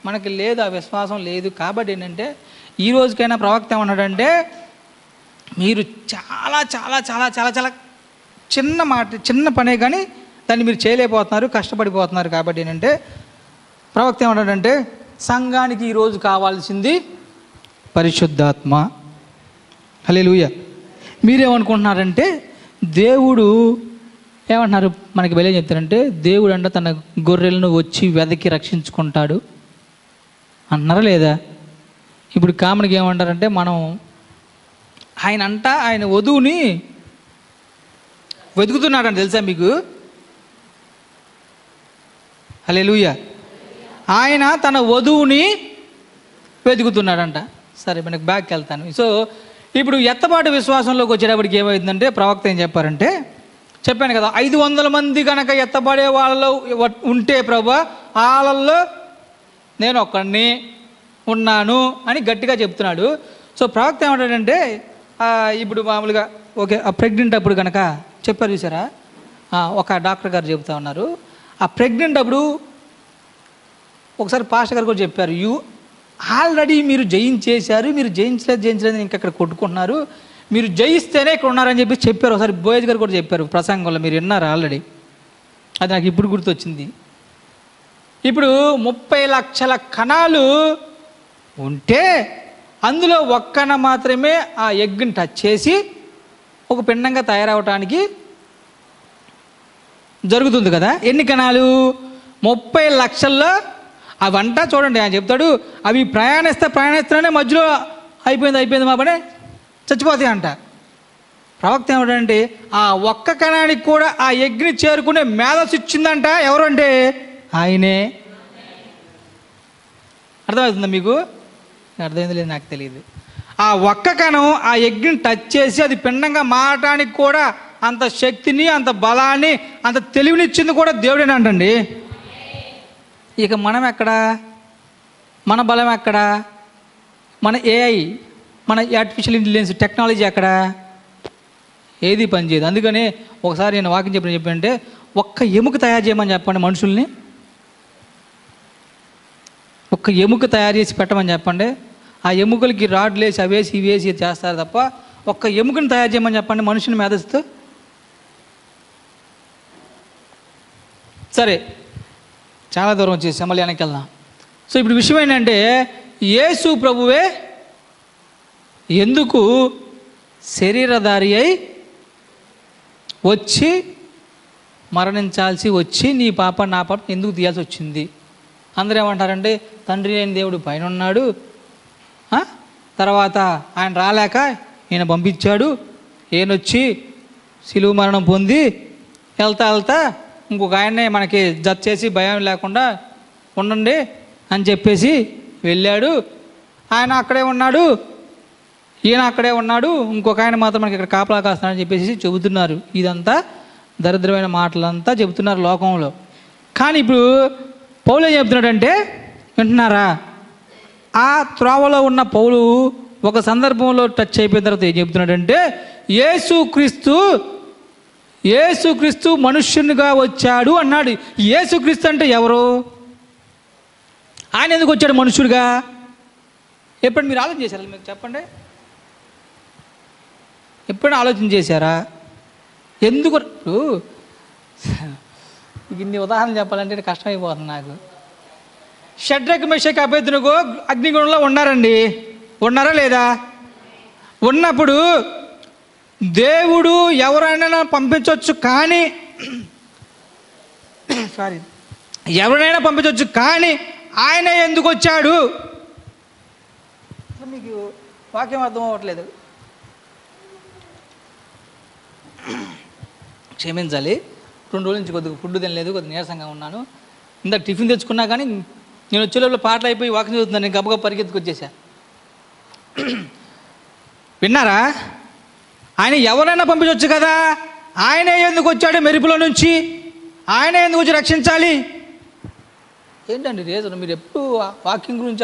మనకి లేదు, ఆ విశ్వాసం లేదు. కాబట్టి ఏంటంటే ఈ రోజుకైనా ప్రవక్త ఏమన్నాడంటే, మీరు చాలా చాలా చాలా చాలా చాలా చిన్న పనే కానీ దాన్ని మీరు చేయలేకపోతున్నారు, కష్టపడిపోతున్నారు. కాబట్టి ఏంటంటే ప్రవక్త ఏమన్నాడంటే, సంఘానికి ఈరోజు కావాల్సింది పరిశుద్ధాత్మ. హల్లెలూయా. మీరేమనుకుంటున్నారంటే, దేవుడు ఏమంటున్నారు మనకి బయలు చెప్తారంటే, దేవుడు అంట తన గొర్రెలను వచ్చి వెదకి రక్షించుకుంటాడు అన్నారా లేదా? ఇప్పుడు కామన్గా ఏమంటారంటే, మనం ఆయన వధువుని వెతుకుతున్నాడంట, తెలుసా మీకు? హల్లెలూయా. ఆయన తన వధువుని వెతుకుతున్నాడంట. సరే, మనకి బ్యాక్కి వెళ్తాను. సో ఇప్పుడు ఎత్తబాటు విశ్వాసంలోకి వచ్చేటప్పటికి ఏమైందంటే, ప్రవక్త ఏం చెప్పారంటే, చెప్పాను కదా, 500 మంది కనుక ఎత్తబడే వాళ్ళలో ఉంటే ప్రభా, వాళ్ళల్లో నేను ఒక్కడిని ఉన్నాను అని గట్టిగా చెప్తున్నాడు. సో ప్రవక్త ఏమంటాడంటే, ఇప్పుడు మామూలుగా ఓకే, ఆ ప్రెగ్నెంట్ అప్పుడు కనుక చెప్పారు చూసారా, ఒక డాక్టర్ గారు చెబుతా ఉన్నారు, ఆ ప్రెగ్నెంట్ అప్పుడు ఒకసారి పాస్టర్ గారు కూడా చెప్పారు, ఆల్రెడీ మీరు జయించేశారు, మీరు జయించలేదు ఇంకా ఇక్కడ కొట్టుకుంటున్నారు, మీరు జయిస్తేనే ఇక్కడ ఉన్నారని చెప్పారు. ఒకసారి బోయజ్ గారు కూడా చెప్పారు ప్రసంగంలో, మీరు విన్నారు ఆల్రెడీ. అది నాకు ఇప్పుడు గుర్తొచ్చింది. ఇప్పుడు 30 లక్షల కణాలు ఉంటే అందులో ఒక్కన మాత్రమే ఆ ఎగ్ని టచ్ చేసి ఒక పిండంగా తయారవటానికి జరుగుతుంది కదా. ఎన్ని కణాలు? 30 లక్షల్లో. అవంట చూడండి, ఆయన చెప్తాడు, అవి ప్రయాణిస్తూనే మధ్యలో అయిపోయింది మా పని, చచ్చిపోతాయి అంట. ప్రవక్త ఏమిటంటే, ఆ ఒక్క కణానికి కూడా ఆ ఎగ్ని చేరుకునే మేధస్సు ఇచ్చిందంట. ఎవరంటే ఆయనే. అర్థమవుతుందా మీకు? అర్థమైంది లేదు నాకు తెలియదు. ఆ ఒక్క కణం ఆ ఎగ్ని టచ్ చేసి అది పిండంగా మారటానికి కూడా అంత శక్తిని, అంత బలాన్ని, అంత తెలివినిచ్చింది కూడా దేవుడేనంటండి. ఇక మనం ఎక్కడా? మన బలం ఎక్కడా? మన ఏఐ, మన ఆర్టిఫిషియల్ ఇంటెలిజెన్స్ టెక్నాలజీ ఎక్కడా? ఏది పనిచేయదు. అందుకనే ఒకసారి నేను వాకింగ్ చెప్పానంటే, ఒక్క ఎముక తయారు చేయమని చెప్పండి మనుషుల్ని, ఒక్క ఎముక తయారు చేసి పెట్టమని చెప్పండి, ఆ ఎముకలకి రాడ్లు వేసి అవేసి ఇవేసి చేస్తారు తప్ప ఒక్క ఎముకని తయారు చేయమని చెప్పండి మనుషుని మేధస్సుతో. సరే, చాలా దూరం వచ్చేసి మళ్ళీ వెనక్కి వెళ్దాం. సో ఇప్పుడు విషయం ఏంటంటే, యేసు ప్రభువే ఎందుకు శరీరధారి అయి వచ్చి మరణించాల్సి వచ్చి నీ పాప నా పాప ఎందుకు తీయాల్సి వచ్చింది? అందరూ ఏమంటారంటే, తండ్రి అయిన దేవుడు పైన ఉన్నాడు, తర్వాత ఆయన రాలేక ఈయన పంపించాడు, ఈయనొచ్చి శిలువ మరణం పొంది వెళ్తా ఇంకొక ఆయన్నే మనకి జత చేసి భయం లేకుండా ఉండండి అని చెప్పేసి వెళ్ళాడు. ఆయన అక్కడే ఉన్నాడు, ఈయన అక్కడే ఉన్నాడు, ఇంకొక ఆయన మాత్రం మనకి ఇక్కడ కాపలా కాస్తున్నాడని చెప్పేసి చెబుతున్నారు. ఇదంతా దరిద్రమైన మాటలంతా చెబుతున్నారు లోకంలో. కానీ ఇప్పుడు పౌలు ఏం చెప్తున్నాడంటే, వింటున్నారా, ఆ త్రోవలో ఉన్న పౌలు ఒక సందర్భంలో టచ్ అయిపోయిన తర్వాత ఏం చెప్తున్నాడంటే, యేసుక్రీస్తు మనుష్యునిగా వచ్చాడు అన్నాడు. యేసుక్రీస్తు అంటే ఎవరు? ఆయన ఎందుకు వచ్చాడు మనుష్యుడిగా? ఎప్పుడు మీరు ఆలోచన చేశారా? మీకు చెప్పండి, ఎప్పుడైనా ఆలోచన చేశారా? ఎందుకు? ఇన్ని ఉదాహరణలు చెప్పాలంటే కష్టమైపోతుంది నాకు. షడ్రక్ మెషక్ అబేద్నెగో అగ్నిగుణంలో ఉన్నారండి, ఉన్నారా లేదా? ఉన్నప్పుడు దేవుడు ఎవరైనా పంపించవచ్చు, కానీ ఎవరైనా పంపించవచ్చు, కానీ ఆయన ఎందుకు వచ్చాడు? మీకు వాక్యం అర్థం అవ్వట్లేదు, క్షమించాలి. 2 రోజుల నుంచి కొద్దిగా ఫుడ్ తినలేదు, కొద్దిగా నీరసంగా ఉన్నాను. ఇందాక టిఫిన్ తెచ్చుకున్నా కానీ నేను వచ్చేలోపల పాటలు అయిపోయి వాకింగ్ చదువుతున్నాను. నేను గబగబా పరిగెత్తుకు వచ్చేసా. విన్నారా? ఆయన ఎవరైనా పంపించవచ్చు కదా, ఆయనే ఎందుకు వచ్చాడు మెరుపులో నుంచి? ఆయనే ఎందుకు వచ్చి రక్షించాలి? ఏంటండి రీజన్? మీరు ఎప్పుడు వాకింగ్ గురించి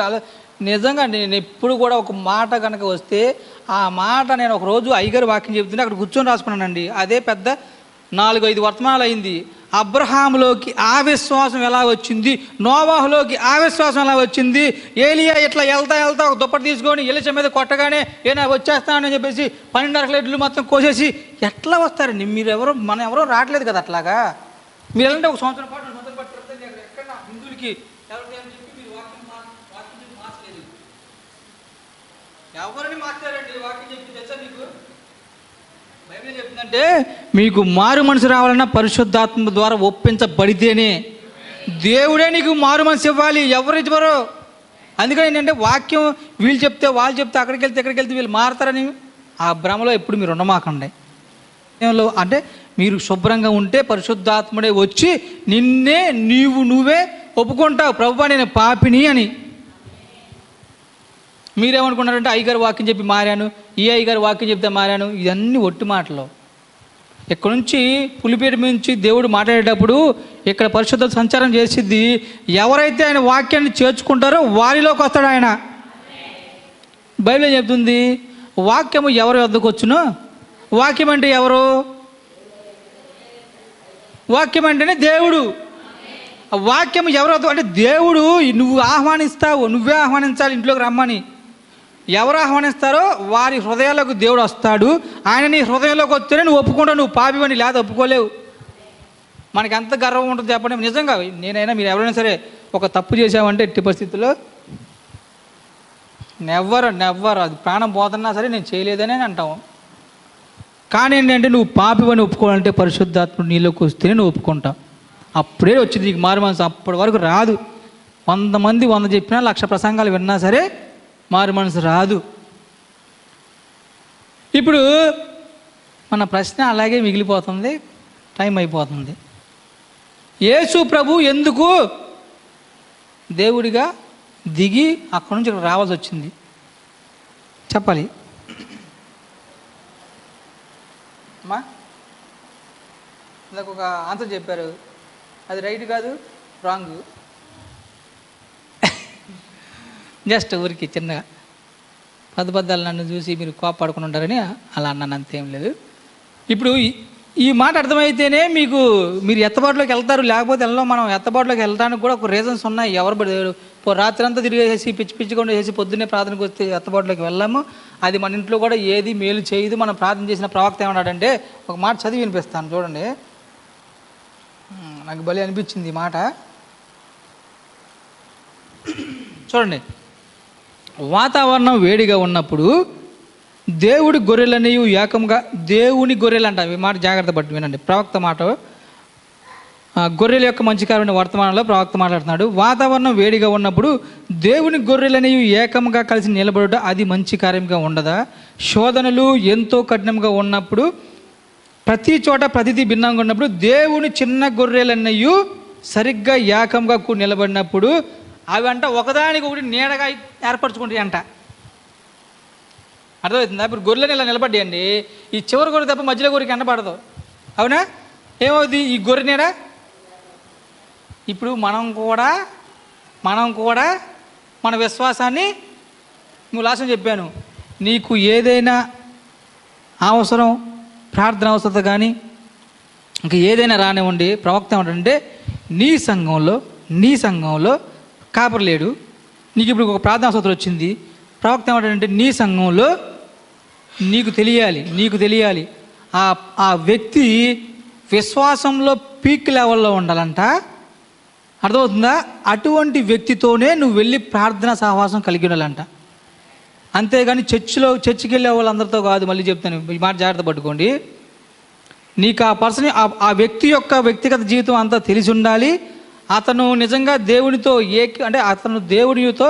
నిజంగా నేను ఎప్పుడు కూడా ఒక మాట కనుక వస్తే ఆ మాట నేను ఒక రోజు అయ్యగారు వాక్యం చెబుతుంటే అక్కడ కూర్చొని రాసుకున్నానండి. అదే పెద్ద 4-5 వర్తమానాలు అయింది. అబ్రహాములోకి ఆ విశ్వాసం ఎలా వచ్చింది, నోవాహులోకి ఆ విశ్వాసం ఎలా వచ్చింది, ఏలియా ఇట్లా వెళ్తా ఒక దుప్పటి తీసుకొని ఎలిషా మీద కొట్టగానే ఏనా వచ్చేస్తానని చెప్పేసి 12 ఎడ్లు మొత్తం కోసేసి ఎట్లా వస్తారండి? మీరెవరో మనం ఎవరో రావట్లేదు కదా అట్లాగా. మీరు వెళ్ళంటే ఒక సంవత్సరం పాటు ఎక్కడ హిందువులకి ఎవరిని మార్చారండి వాక్యం చెప్పి తెలుసా మీకు? బైబిల్ చెప్తుందంటే మీకు మారు మనసు రావాలన్నా పరిశుద్ధాత్మ ద్వారా ఒప్పించబడితేనే. దేవుడే నీకు మారు మనసు ఇవ్వాలి, ఎవరు ఇవ్వరు. అందుకని ఏంటంటే వాక్యం వీళ్ళు చెప్తే వాళ్ళు చెప్తే అక్కడికి వెళ్తే వీళ్ళు మారుతారని ఆ భ్రమలో ఎప్పుడు మీరు ఉండమాకండి. అంటే మీరు శుభ్రంగా ఉంటే పరిశుద్ధాత్ముడే వచ్చి నువ్వే ఒప్పుకుంటావు, ప్రభువా నేను పాపిని అని. మీరేమనుకున్నారంటే అయ్యగారు వాక్యం చెప్పి మారాను, ఈ అయ్యగారు వాక్యం చెప్తే మారాను, ఇవన్నీ ఒట్టి మాటలు. ఇక్కడ నుంచి పులిపేట నుంచి దేవుడు మాట్లాడేటప్పుడు ఇక్కడ పరిశుద్ధ సంచారం చేసిద్ది. ఎవరైతే ఆయన వాక్యాన్ని చేర్చుకుంటారో వారిలోకి వస్తాడు ఆయన. బైబిల్ చెప్తుంది వాక్యము ఎవరి వద్దకు వచ్చును. వాక్యం అంటే ఎవరు? వాక్యం అంటేనే దేవుడు. వాక్యం ఎవరు వద్ద అంటే దేవుడు. నువ్వు ఆహ్వానిస్తావు, నువ్వే ఆహ్వానించాలి ఇంట్లోకి రమ్మని. ఎవరు ఆహ్వానిస్తారో వారి హృదయాలకు దేవుడు వస్తాడు. ఆయన నీ హృదయంలోకి వస్తేనే నువ్వు ఒప్పుకుంటావు, నువ్వు పాపివని, లేదా ఒప్పుకోలేవు. మనకి ఎంత గర్వం ఉంటుంది చెప్పండి. నిజంగా నేనైనా మీరు ఎవరైనా సరే ఒక తప్పు చేసామంటే ఎట్టి పరిస్థితుల్లో నెవ్వర్ అది ప్రాణం పోతున్నా సరే నేను చేయలేదని అంటాము. కానీ ఏంటంటే నువ్వు పాపివని ఒప్పుకోవాలంటే పరిశుద్ధాత్ముడు నీలోకి వస్తేనే నువ్వు ఒప్పుకుంటావు. అప్పుడే వచ్చింది నీకు మారు మనసు. అప్పటి వరకు రాదు. 100 మంది 100 చెప్పినా 1,00,000 ప్రసంగాలు విన్నా సరే మారు మనసు రాదు. ఇప్పుడు మన ప్రశ్న అలాగే మిగిలిపోతుంది, టైం అయిపోతుంది. యేసు ప్రభు ఎందుకు దేవుడిగా దిగి అక్కడి నుంచి ఇక్కడ రావాల్సి వచ్చింది చెప్పాలి అమ్మా. ఇందాక ఒక ఆన్సర్ చెప్పారు, అది రైట్ కాదు, రాంగ్. జస్ట్ ఊరికి చిన్నగా పదబద్దాలు నన్ను చూసి మీరు కోపడుకుని ఉంటారని అలా అన్నాను, అంతేం లేదు. ఇప్పుడు ఈ మాట అర్థమైతేనే మీరు ఎత్తబాటులోకి వెళ్తారు, లేకపోతే వెళ్ళడం. మనం ఎత్తబాటులోకి వెళ్ళడానికి కూడా ఒక రీజన్స్ ఉన్నాయి. రాత్రి అంతా తిరిగేసి పిచ్చికొండ చేసి పొద్దున్నే ప్రార్థనకు వస్తే ఎత్తబాటులోకి వెళ్ళాము. అది మన ఇంట్లో కూడా ఏది మేలు చేయదు. మనం ప్రార్థన చేసిన ప్రవక్త ఏమన్నాడంటే, ఒక మాట చదివి వినిపిస్తాను చూడండి, నాకు భలే అనిపించింది ఈ మాట. చూడండి, వాతావరణం వేడిగా ఉన్నప్పుడు దేవుడి గొర్రెలన్నీ ఏకంగా, దేవుని గొర్రెలు అంట, ఈ మాట జాగ్రత్త పట్టి వినండి. ప్రవక్త మాట, గొర్రెల యొక్క మంచి కార్యమైన వర్తమానంలో ప్రవక్త మాట్లాడుతున్నాడు. వాతావరణం వేడిగా ఉన్నప్పుడు దేవుని గొర్రెలన్నీ ఏకంగా కలిసి నిలబడుట అది మంచి కార్యంగా ఉండదా? శోధనలు ఎంతో కఠినంగా ఉన్నప్పుడు ప్రతి చోట ప్రతిదీ భిన్నంగా ఉన్నప్పుడు దేవుని చిన్న గొర్రెలన్నయ్యు సరిగ్గా ఏకంగా కూడి నిలబడినప్పుడు అవి అంట ఒకదానికి ఒకటి నీడగా ఏర్పరచుకుంటాయి అంట. అర్థమవుతుందా? ఇప్పుడు గొర్రెలను ఇలా నిలబడ్డాయండి, ఈ చివరి గొర్రె తప్ప మధ్యలో గొర్రెకి ఎండపడదు. అవునా? ఏమవుతుంది ఈ గొర్రె నీడ? ఇప్పుడు మనం కూడా మన విశ్వాసాన్ని, నువ్వు లాస్ట్ చెప్పాను, నీకు ఏదైనా అవసరం, ప్రార్థన అవసరత కానీ ఇంకా ఏదైనా రానివ్వండి, ప్రవక్త ఏమంటే నీ సంఘంలో కాపరి లేడు, నీకు ఇప్పుడు ఒక ప్రార్థన అవసరం వచ్చింది, ప్రవక్త ఏమంటాడంటే నీ సంఘంలో నీకు తెలియాలి ఆ వ్యక్తి విశ్వాసంలో పీక్ లెవెల్లో ఉండాలంట. అర్థమవుతుందా? అటువంటి వ్యక్తితోనే నువ్వు వెళ్ళి ప్రార్థనా సహవాసం కలిగి ఉండాలంట. అంతేగాని చర్చికి వెళ్ళే వాళ్ళందరితో కాదు. మళ్ళీ చెప్తాను, ఈ మాట జాగ్రత్త పట్టుకోండి. నీకు ఆ పర్సన్, ఆ వ్యక్తి యొక్క వ్యక్తిగత జీవితం అంతా తెలిసి ఉండాలి. అతను నిజంగా దేవునితో అంటే అతను దేవునితో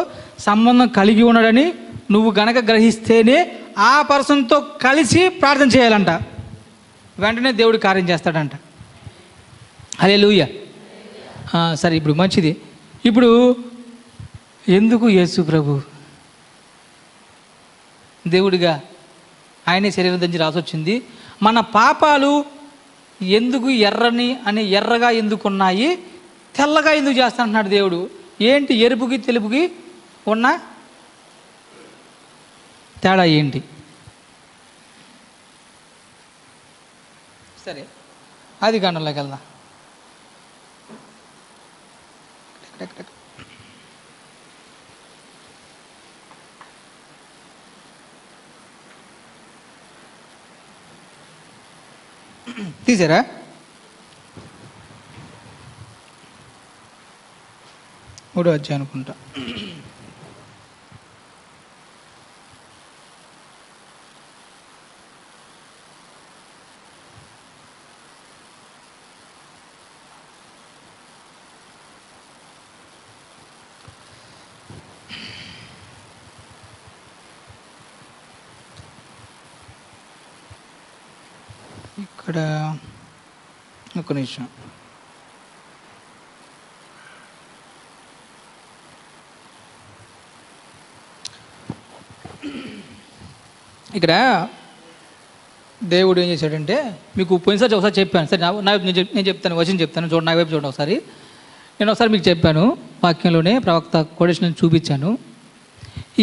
సంబంధం కలిగి ఉన్నాడని నువ్వు గనక గ్రహిస్తేనే ఆ పర్సన్తో కలిసి ప్రార్థన చేయాలంట. వెంటనే దేవుడు కార్యం చేస్తాడంట. హల్లెలూయా. సరే, ఇప్పుడు మంచిది. ఇప్పుడు ఎందుకు యేసు ప్రభు దేవుడిగా ఆయనే శరీరం ధరించి రాసొచ్చింది? మన పాపాలు ఎందుకు ఎర్రగా ఎందుకు ఉన్నాయి, తెల్లగా ఎందుకు చేస్తానంటున్నాడు దేవుడు? ఏంటి ఎరుపుకి తెలుపుకి ఉన్న తేడా ఏంటి? సరే, ఆది కాండంలోకి వెళ్దాం. తీసారా? మూడో అధ్యాయం అనుకుంటా. ఇక్కడ ఒక నిమిషం. ఇక్కడ దేవుడు ఏం చేశాడంటే, మీకు పోయినసారి ఒకసారి చెప్పాను. సరే, నేను చెప్తాను, వచనం చెప్తాను, చూడండి, నా వైపు చూడండి ఒకసారి. నేను ఒకసారి మీకు చెప్పాను, వాక్యంలోనే ప్రవక్త కొటేషన్ చూపించాను.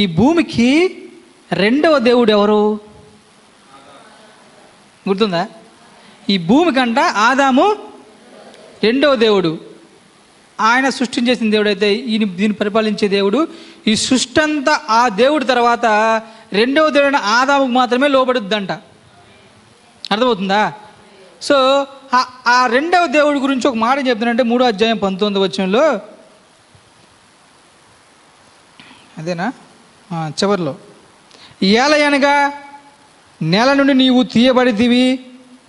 ఈ భూమికి రెండవ దేవుడు ఎవరు గుర్తుందా? ఈ భూమి కంట ఆదాము రెండవ దేవుడు. ఆయన సృష్టించేసిన దేవుడు అయితే దీన్ని పరిపాలించే దేవుడు. ఈ సృష్టి అంతా ఆ దేవుడి తర్వాత రెండవ దేవుడైన ఆదాముకు మాత్రమే లోబడుద్దంట. అర్థమవుతుందా? సో ఆ రెండవ దేవుడి గురించి ఒక మాట చెప్తానంటే 3వ అధ్యాయం 19వ వచనంలో, అదేనా చివరిలో, ఏలయనగా నేల నుండి నీవు తీయబడితివి,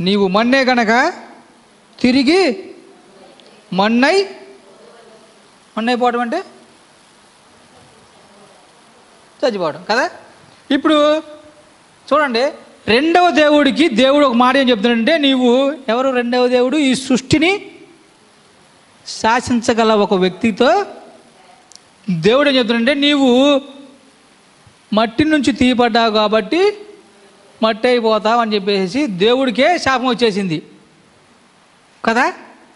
నీవు మన్నే గనక తిరిగి మన్నైపోవడం అంటే చచ్చిపోవడం కదా. ఇప్పుడు చూడండి, రెండవ దేవుడికి దేవుడు ఒక మాట ఏం చెప్తున్నాడంటే, నీవు ఎవరు? రెండవ దేవుడు ఈ సృష్టిని శాసించగల ఒక వ్యక్తితో దేవుడు ఏం చెప్తున్నాడంటే, నీవు మట్టి నుంచి తీయబడ్డావు కాబట్టి మట్టి అయిపోతావు అని చెప్పేసి దేవుడికే శాపం వచ్చేసింది కదా.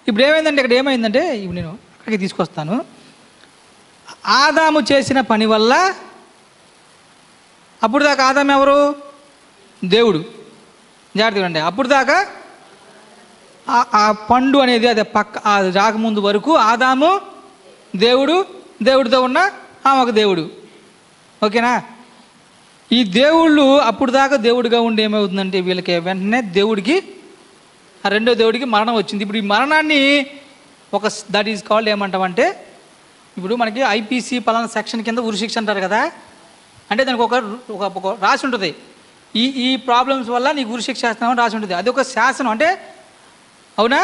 ఇప్పుడు ఏమైందంటే, ఇక్కడ ఏమైందంటే, ఇప్పుడు నేను అక్కడికి తీసుకొస్తాను. ఆదాము చేసిన పని వల్ల, అప్పుడు దాకా ఆదాము ఎవరు? దేవుడు. జాగ్రత్తగా అండి, అప్పుడు దాకా ఆ పండు అనేది అదే అది రాకముందు వరకు ఆదాము దేవుడు, దేవుడితో ఉన్న ఒక దేవుడు. ఓకేనా? ఈ దేవుళ్ళు అప్పుడు దాకా దేవుడిగా ఉండి ఏమవుతుందంటే, వీళ్ళకి వెంటనే దేవుడికి, ఆ రెండో దేవుడికి మరణం వచ్చింది. ఇప్పుడు ఈ మరణాన్ని దట్ ఈజ్ కాల్డ్ ఏమంటామంటే, ఇప్పుడు మనకి ఐపీసీ పలానా సెక్షన్ కింద ఉరిశిక్ష అంటారు కదా. అంటే దానికి ఒక రాసి ఉంటుంది, ఈ ప్రాబ్లమ్స్ వల్ల నీకు ఉరిశిక్ష చేస్తున్నామని రాసి ఉంటుంది. అది ఒక శాసనం. అంటే అవునా,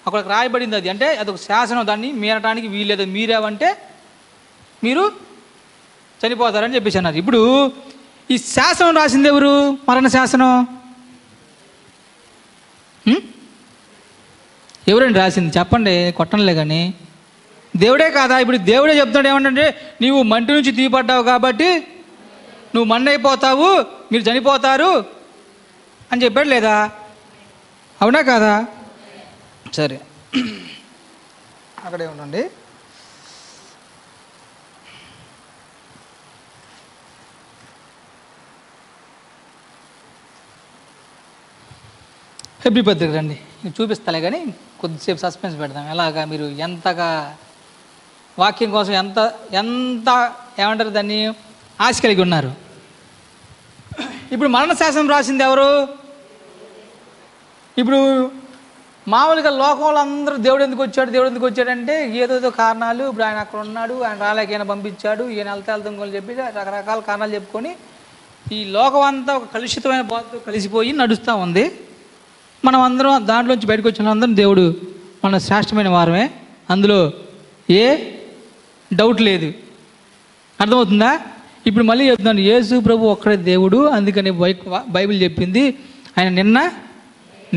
అక్కడ రాయబడింది అది. అంటే అదొక శాసనం, దాన్ని మీరటానికి వీల్లేదు. మీరేమంటే మీరు చనిపోతారని చెప్పేసి అన్నారు. ఇప్పుడు ఈ శాసనం రాసింది ఎవరు? మరణ శాసనం ఎవరండి రాసింది చెప్పండి, కొట్టనులే కానీ. దేవుడే కాదా? ఇప్పుడు దేవుడే చెప్తున్నాడు ఏమంటే, నీవు మంటి నుంచి తీయబడ్డావు కాబట్టి నువ్వు మన్నైపోతావు, మీరు చనిపోతారు అని చెప్పాడు లేదా? అవునా కాదా? సరే, అక్కడే ఉండండి. హెబ్రీ పత్రిక రండి, చూపిస్తాలే కానీ కొద్దిసేపు సస్పెన్స్ పెడతాం. ఎలాగా మీరు ఎంతగా వాక్యం కోసం ఎంత ఎంత ఏమంటారు దాన్ని ఆశ కలిగి ఉన్నారు. ఇప్పుడు మరణ శాసనం రాసింది ఎవరు? ఇప్పుడు మామూలుగా లోకంలో అందరూ దేవుడు ఎందుకు వచ్చాడంటే ఏదోదో కారణాలు. ఇప్పుడు ఆయన అక్కడ ఉన్నాడు, ఆయన రాలేక ఈయన పంపించాడు, ఈయన వెళ్తాం అని చెప్పి రకరకాల కారణాలు చెప్పుకొని ఈ లోకం అంతా ఒక కలుషితమైన బాధతో కలిసిపోయి నడుస్తూ ఉంది. మనం అందరం దాంట్లోంచి బయటకు వచ్చిన అందరం దేవుడు మన శ్రేష్టమైన వారమే, అందులో ఏ డౌట్ లేదు. అర్థమవుతుందా? ఇప్పుడు మళ్ళీ చెప్తున్నాను, యేసు ప్రభు ఒక్కడే దేవుడు. అందుకని బైబిల్ చెప్పింది ఆయన నిన్న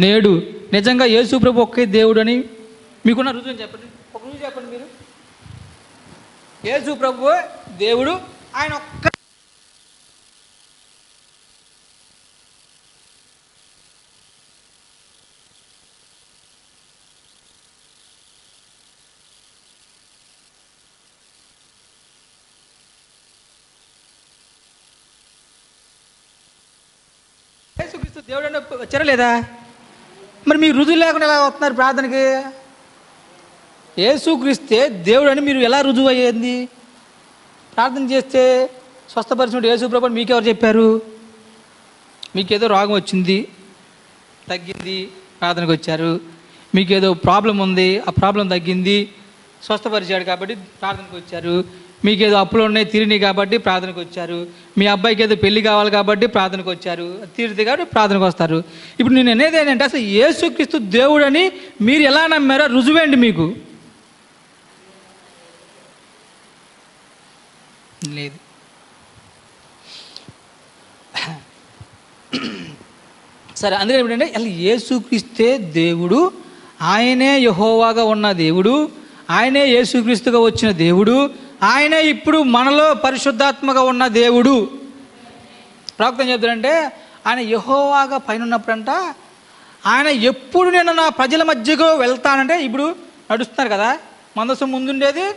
నేడు. నిజంగా యేసు ప్రభు ఒకే దేవుడు అని మీకున్న రుజువు చెప్పండి, ఒక రుజువు చెప్పండి మీరు. యేసు ప్రభు దేవుడు, ఆయన ఒక్క యేసుక్రీస్తు దేవుడు అంటే వచ్చారా లేదా? మరి మీరు రుజువు లేకుండా ఎలా వస్తున్నారు ప్రార్థనకి? యేసుక్రీస్తే దేవుడు అని మీరు ఎలా రుజువు అయ్యేది? ప్రార్థన చేస్తే స్వస్థపరిచినట్టు యేసు ప్రభు మీకెవరు చెప్పారు? మీకేదో రోగం వచ్చింది, తగ్గింది, ప్రార్థనకు వచ్చారు. మీకేదో ప్రాబ్లం ఉంది, ఆ ప్రాబ్లం తగ్గింది, స్వస్థపరిచాడు కాబట్టి ప్రార్థనకు వచ్చారు. మీకేదో అప్పులు ఉన్నాయి, తీరినాయి కాబట్టి ప్రార్థనకు వచ్చారు. మీ అబ్బాయికి ఏదో పెళ్లి కావాలి కాబట్టి ప్రార్థనకు వచ్చారు, తీరితే కాబట్టి ప్రార్థనకు వస్తారు. ఇప్పుడు నేను అనేది ఏంటంటే, అసలు యేసుక్రీస్తు దేవుడు అని మీరు ఎలా నమ్మారో రుజువేండి మీకు? లేదు. సరే, అందుకే ఏంటంటే అసలు యేసుక్రీస్తే దేవుడు, ఆయనే యెహోవాగా ఉన్న దేవుడు, ఆయనే యేసుక్రీస్తుగా వచ్చిన దేవుడు, ఆయనే ఇప్పుడు మనలో పరిశుద్ధాత్మగా ఉన్న దేవుడు. ప్రవక్త చెప్తాడంటే ఆయన యెహోవాగా పైన ఉన్నప్పుడంట, ఆయన ఎప్పుడు నేను నా ప్రజల మధ్యకు వెళ్తానంటే, ఇప్పుడు నడుస్తున్నారు కదా, మందసం ముందుండేది,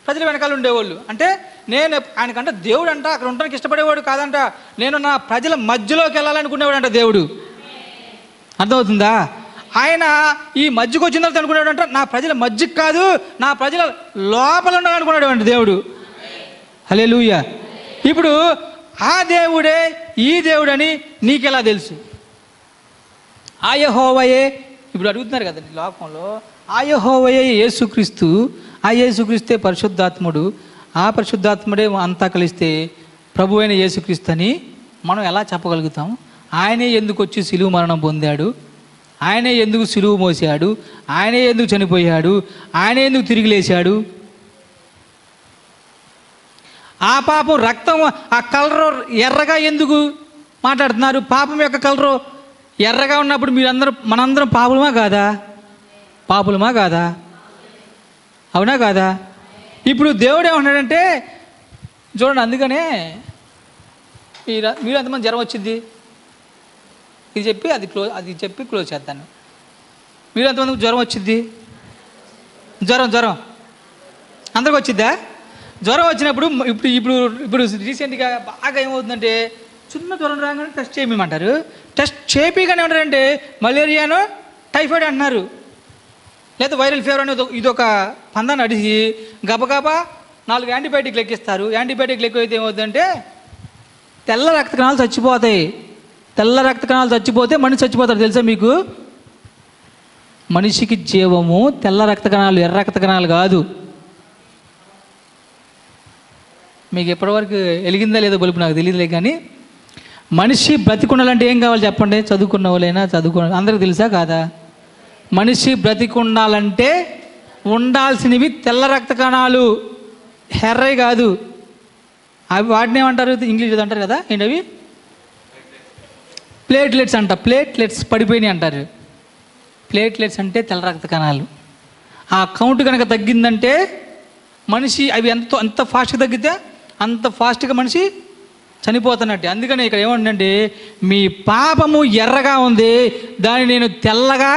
ప్రజల వెనకాల ఉండేవాళ్ళు. అంటే నేను ఆయనకంటే దేవుడు అంట అక్కడ ఉండడానికి ఇష్టపడేవాడు కాదంట, నేను నా ప్రజల మధ్యలోకి వెళ్ళాలనుకునేవాడు అంట దేవుడు. అర్థమవుతుందా? ఆయన ఈ మధ్యకు వచ్చిన తర్వాత అనుకున్నాడు అంట, నా ప్రజల మధ్యకు కాదు, నా ప్రజల లోపల ఉండాలనుకున్నాడు అంట దేవుడు. హల్లెలూయా. ఇప్పుడు ఆ దేవుడే ఈ దేవుడని నీకెలా తెలుసు? ఆ యెహోవాయే ఇప్పుడు అడుగుతున్నారు కదండి లోకంలో, ఆ యెహోవాయే యేసుక్రీస్తు, ఆ యేసుక్రీస్తే పరిశుద్ధాత్ముడు, ఆ పరిశుద్ధాత్ముడే అంతా కలిస్తే ప్రభు అయిన యేసుక్రీస్తు అని మనం ఎలా చెప్పగలుగుతాం? ఆయనే ఎందుకు వచ్చి సిలువ మరణం పొందాడు, ఆయనే ఎందుకు సిలువ మోసాడు, ఆయనే ఎందుకు చనిపోయాడు, ఆయనే ఎందుకు తిరిగి లేచాడు? ఆ పాపం రక్తం ఆ కలరు ఎర్రగా ఎందుకు మాట్లాడుతున్నారు? పాపం యొక్క కలరు ఎర్రగా ఉన్నప్పుడు మీరందరూ మనందరం పాపులమా కాదా? పాపులమా కాదా? అవునా కాదా? ఇప్పుడు దేవుడు ఏమన్నాడంటే చూడండి, అందుకనే మీరు ఎంతమంది జ్వరం వచ్చింది ఇది చెప్పి అది చెప్పి క్లోజ్ చేస్తాను. మీరు ఎంతమందికి జ్వరం వచ్చింది? జ్వరం అందరికి వచ్చిద్దా? జ్వరం వచ్చినప్పుడు ఇప్పుడు ఇప్పుడు ఇప్పుడు రీసెంట్గా బాగా ఏమవుతుందంటే, చిన్న జ్వరం రాగానే టెస్ట్ చేయమంటారు. టెస్ట్ చేపిగానే ఏమంటారంటే మలేరియాను టైఫాయిడ్ అంటున్నారు, లేదా వైరల్ ఫీవర్ అనేది ఇది ఒక పందాన్ని అడిగి గబగబా 4 యాంటీబయాటిక్లు ఎక్కిస్తారు. యాంటీబయాటిక్లు ఎక్కువైతే ఏమవుతుందంటే తెల్ల రక్త కణాలు చచ్చిపోతాయి. తెల్ల రక్త కణాలు చచ్చిపోతే మనిషి చచ్చిపోతారు. తెలుసా మీకు? మనిషికి జీవము తెల్ల రక్త కణాలు, ఎర్ర రక్త కణాలు కాదు. మీకు ఎప్పటివరకు వెలిగిందా లేదో బలుపు నాకు తెలియదులే, కానీ మనిషి బ్రతికుండాలంటే ఏం కావాలి చెప్పండి? చదువుకున్న వాళ్ళైనా అందరికి తెలుసా కాదా? మనిషి బ్రతికుండాలంటే ఉండాల్సినవి తెల్ల రక్త కణాలు, ఎర్రవి కాదు. అవి వాటిని ఏమంటారు? ఇంగ్లీష్ అంటారు కదా, ఏంటవి? ప్లేట్లెట్స్ అంట. ప్లేట్లెట్స్ పడిపోయినాయి అంటారు. ప్లేట్లెట్స్ అంటే తెల్ల రక్త కణాలు. ఆ కౌంట్ కనుక తగ్గిందంటే మనిషి అవి ఎంత ఫాస్ట్గా తగ్గితే అంత ఫాస్ట్గా మనిషి చనిపోతున్నట్టు. అందుకని ఇక్కడ ఏమంటుందంటే మీ పాపము ఎర్రగా ఉంది, దాన్ని నేను తెల్లగా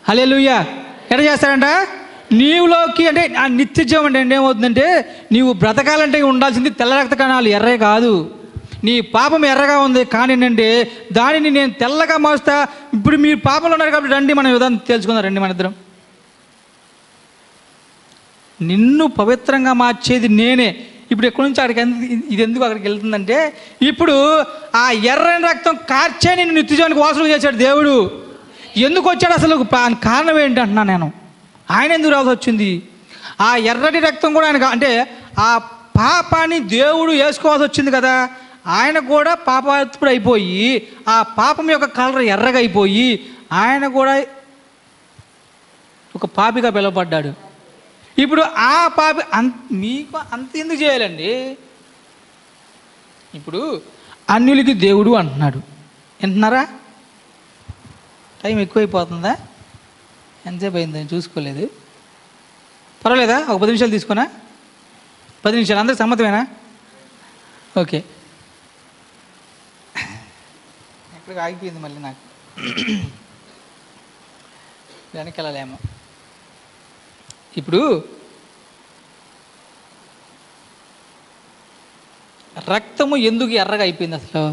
హల్లెలూయా ఎట్లా చేస్తాడంట, నీవులోకి అంటే ఆ నిత్య జీవం అంటే ఏమవుతుందంటే నీవు బ్రతకాలంటే ఉండాల్సింది తెల్ల రక్త కణాలు, ఎర్రే కాదు. నీ పాపం ఎర్రగా ఉంది కానీ ఏంటంటే దానిని నేను తెల్లగా మారుస్తా. ఇప్పుడు మీరు పాపంలో ఉన్నారు కాబట్టి రండి మనం విధానం తెలుసుకుందాం. రండి మన ఇద్దరం. నిన్ను పవిత్రంగా మార్చేది నేనే. ఇప్పుడు ఎక్కడి నుంచి అక్కడికి ఇది ఎందుకు అక్కడికి వెళ్తుందంటే ఇప్పుడు ఆ ఎర్రని రక్తం కార్చే నిన్ను నిత్యజీవానికి వారసులుగా చేశాడు దేవుడు. ఎందుకు వచ్చాడు అసలు, కారణం ఏంటంటున్నా నేను, ఆయన ఎందుకు రావాల్సి వచ్చింది? ఆ ఎర్రటి రక్తం కూడా ఆయన అంటే ఆ పాపాన్ని దేవుడు వేసుకోవాల్సి వచ్చింది కదా. ఆయన కూడా పాపాత్ముడు అయిపోయి ఆ పాపం యొక్క కలర్ ఎర్రగా అయిపోయి ఆయన కూడా ఒక పాపిగా పిలువబడ్డాడు. ఇప్పుడు ఆ పాపి మీకు అంత ఎందుకు చేయాలండి? ఇప్పుడు అన్యులకి దేవుడు అంటున్నాడు, వింటున్నారా? టైం ఎక్కువైపోతుందా? ఎంతసేపు అయిందని చూసుకోలేదు. పర్వాలేదా? ఒక 10 నిమిషాలు తీసుకున్నా? 10 నిమిషాలు అందరికి సమ్మతమేనా? ఓకే. ఎక్కడికి ఆగిపోయింది మళ్ళీ నాకు, వెనక్కి వెళ్ళలేమో. ఇప్పుడు రక్తము ఎందుకు ఎర్రగా అయిపోయింది అసలు?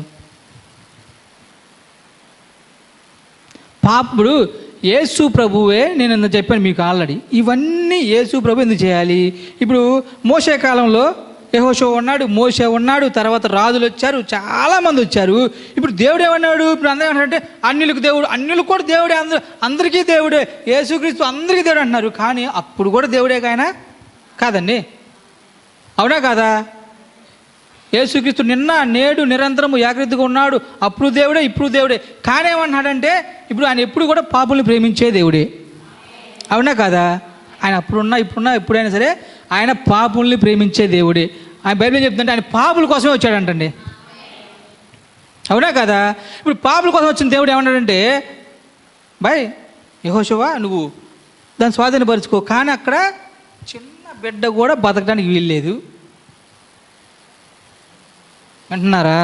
పాపుడు యేసు ప్రభువే, నేను ఎందుకు చెప్పాను మీకు ఆల్రెడీ, ఇవన్నీ యేసు ప్రభు ఎందుకు చేయాలి? ఇప్పుడు మోషే కాలంలో యెహోషువ ఉన్నాడు, మోషే ఉన్నాడు, తర్వాత రాజులు వచ్చారు, చాలామంది వచ్చారు. ఇప్పుడు దేవుడు ఏమన్నాడు? ఇప్పుడు అందరూ ఏమంటారంటే అన్యులకు దేవుడు, అన్యులకు కూడా దేవుడే, అందరికీ దేవుడే, యేసుక్రీస్తు అందరికీ దేవుడు అంటున్నారు. కానీ అప్పుడు కూడా దేవుడే ఆయన కాదండి, అవునా కాదా? యేసుక్రీస్తు నిన్న నేడు నిరంతరము ఏకరీతిగా ఉన్నాడు. అప్పుడు దేవుడే, ఇప్పుడు దేవుడే. కానీ ఏమన్నాడంటే ఇప్పుడు ఆయన ఎప్పుడు కూడా పాపుల్ని ప్రేమించే దేవుడే, అవునా కాదా? ఆయన అప్పుడున్నా ఇప్పుడున్నా ఎప్పుడైనా సరే ఆయన పాపుల్ని ప్రేమించే దేవుడే. ఆయన బైబిల్ చెప్తుంటే ఆయన పాపుల కోసమే వచ్చాడంటండి, అవునా కదా? ఇప్పుడు పాపుల కోసం వచ్చిన దేవుడు ఏమన్నాడంటే బాయ్ యెహోషువ నువ్వు దాన్ని స్వాధీనపరుచుకో, కానీ అక్కడ చిన్న బిడ్డ కూడా బతకడానికి వీల్లేదు అంటున్నారా?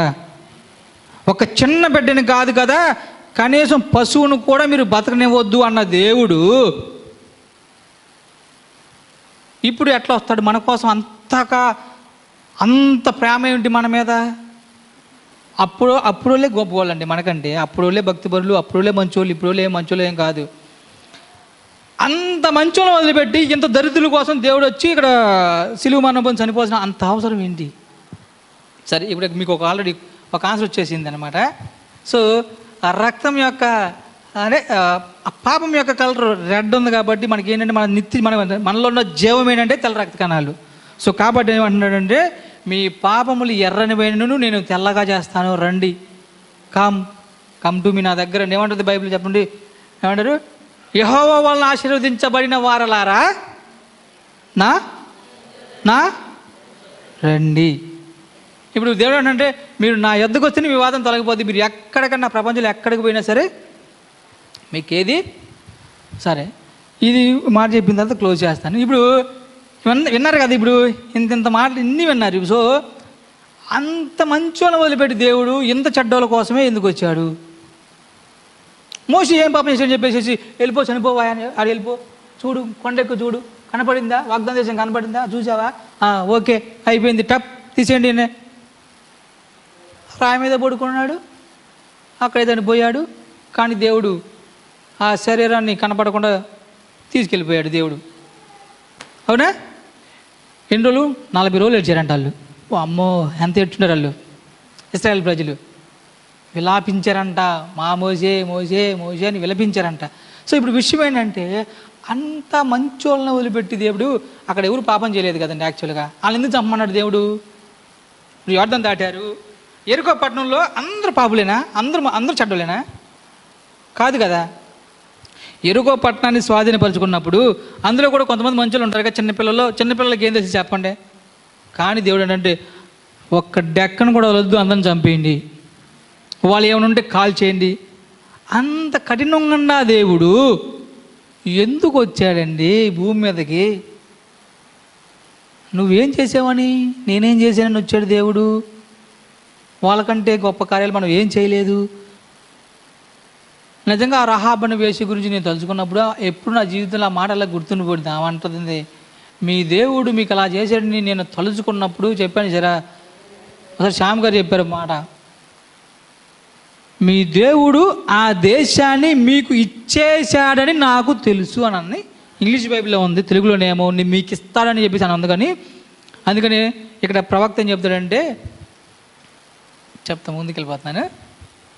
ఒక చిన్న బిడ్డని కాదు కదా, కనీసం పశువును కూడా మీరు బతకనివ్వద్దు అన్న దేవుడు ఇప్పుడు ఎట్లా వస్తాడు మన కోసం? అంత ప్రేమ ఏమిటి మన మీద? అప్పుడోళ్ళే గొప్పవాళ్ళండి మనకంటే, అప్పుడోళ్ళే భక్తి పరులు, అప్పుడోళ్ళే మంచోళ్ళు, ఇప్పుడోళ్ళే మంచోళ్ళు ఏం కాదు. అంత మంచోళ్ళని వదిలిపెట్టి ఇంత దరిద్రుల కోసం దేవుడు వచ్చి ఇక్కడ సిలువ మరణం చనిపోవాల్సిన అంత అవసరం ఏంటి? సరే, ఇప్పుడు మీకు ఆల్రెడీ ఒక ఆన్సర్ వచ్చేసింది అనమాట. సో ఆ రక్తం యొక్క అదే ఆ పాపం యొక్క కలర్ రెడ్ ఉంది కాబట్టి మనకి ఏంటంటే మనలో ఉన్న జీవం ఏంటంటే తెల్ల రక్త కణాలు. సో కాబట్టి ఏమంటున్నాడంటే మీ పాపములు ఎర్రని వేణును నేను తెల్లగా చేస్తాను, రండి, కమ్ టు మీ, నా దగ్గర. ఏమంటుంది బైబిల్ చెప్పండి, ఏమంటారు? యెహోవా వలన ఆశీర్వదించబడిన వారలారా నా రండి. ఇప్పుడు దేవుడు అంటే మీరు నా యొద్దకు వస్తే మీ వాదం తొలగిపోద్ది. మీరు ఎక్కడికన్నా ప్రపంచంలో ఎక్కడికి పోయినా సరే మీకేది సరే. ఇది మాట చెప్పిన తర్వాత క్లోజ్ చేస్తాను. ఇప్పుడు విన్నారు కదా, ఇప్పుడు ఇంత మాటలు ఇన్ని విన్నారు. సో అంత మంచోళ్ళని వదిలిపెట్టి దేవుడు ఇంత చెడ్డోళ్ళ కోసమే ఎందుకు వచ్చాడు? మోషే ఏం పాపం చేశాడని చెప్పేసి వెళ్ళిపో, చనిపోవా, అది వెళ్ళిపో, చూడు కొండెక్కు, చూడు కనపడిందా, వాగ్దాన దేశం కనపడిందా, చూసావా, ఓకే అయిపోయింది, టప్ తీసేయండి. రాయి మీద పడుకున్నాడు, అక్కడైతే పోయాడు. కానీ దేవుడు ఆ శరీరాన్ని కనపడకుండా తీసుకెళ్ళిపోయాడు దేవుడు, అవునా? ఎన్ని రోజులు? 40 రోజులు ఏడ్చారంట వాళ్ళు. అమ్మో ఎంత ఏడ్చున్నారు వాళ్ళు, ఇశ్రాయేల్ ప్రజలు విలాపించారంట. మా మోసే మోసే మోసే అని విలపించారంట. సో ఇప్పుడు విషయం ఏంటంటే అంత మంచోళ్ళని వదిలిపెట్టి దేవుడు అక్కడ ఎవరు పాపం చేయలేదు కదండి. యాక్చువల్గా వాళ్ళు ఎందుకు చంపమన్నాడు దేవుడు? ఇప్పుడు యోర్దాను దాటారు, ఎరుకో పట్టణంలో అందరూ పాపులేనా? అందరూ చెడ్డలేనా? కాదు కదా. ఎరుకో పట్టణాన్ని స్వాధీనపరుచుకున్నప్పుడు అందులో కూడా కొంతమంది మంచులు ఉంటారు కదా, చిన్నపిల్లలకి ఏం తెలిసి చెప్పండి. కానీ దేవుడు ఏంటంటే ఒక్క డెక్కను కూడా వద్దు, అందరిని చంపేయండి, వాళ్ళు ఏమైనా ఉంటే కాల్ చేయండి, అంత కఠినంగా ఉన్న దేవుడు ఎందుకు వచ్చాడండి భూమి మీదకి? నువ్వేం చేసావని, నేనేం చేశానని వచ్చాడు దేవుడు. వాళ్ళకంటే గొప్ప కార్యాలు మనం ఏం చేయలేదు. నిజంగా ఆ రహాబను వేష గురించి నేను తలుచుకున్నప్పుడు ఎప్పుడు నా జీవితంలో ఆ మాట అలా గుర్తుండిపోయింది. అవంటుంది, మీ దేవుడు మీకు అలా చేశాడని నేను తలుచుకున్నప్పుడు చెప్పాను సరే. ఒకసారి శ్యామ్ గారు చెప్పారు మాట, మీ దేవుడు ఆ దేశాన్ని మీకు ఇచ్చేశాడని నాకు తెలుసు అని ఇంగ్లీష్ బైబిల్లో ఉంది. తెలుగులోనేమో మీకు ఇస్తాడని చెప్పేసి అందుకని ఇక్కడ ప్రవక్త ఏం చెప్తాడంటే, చెప్తా ముందుకెళ్ళిపోతున్నాను.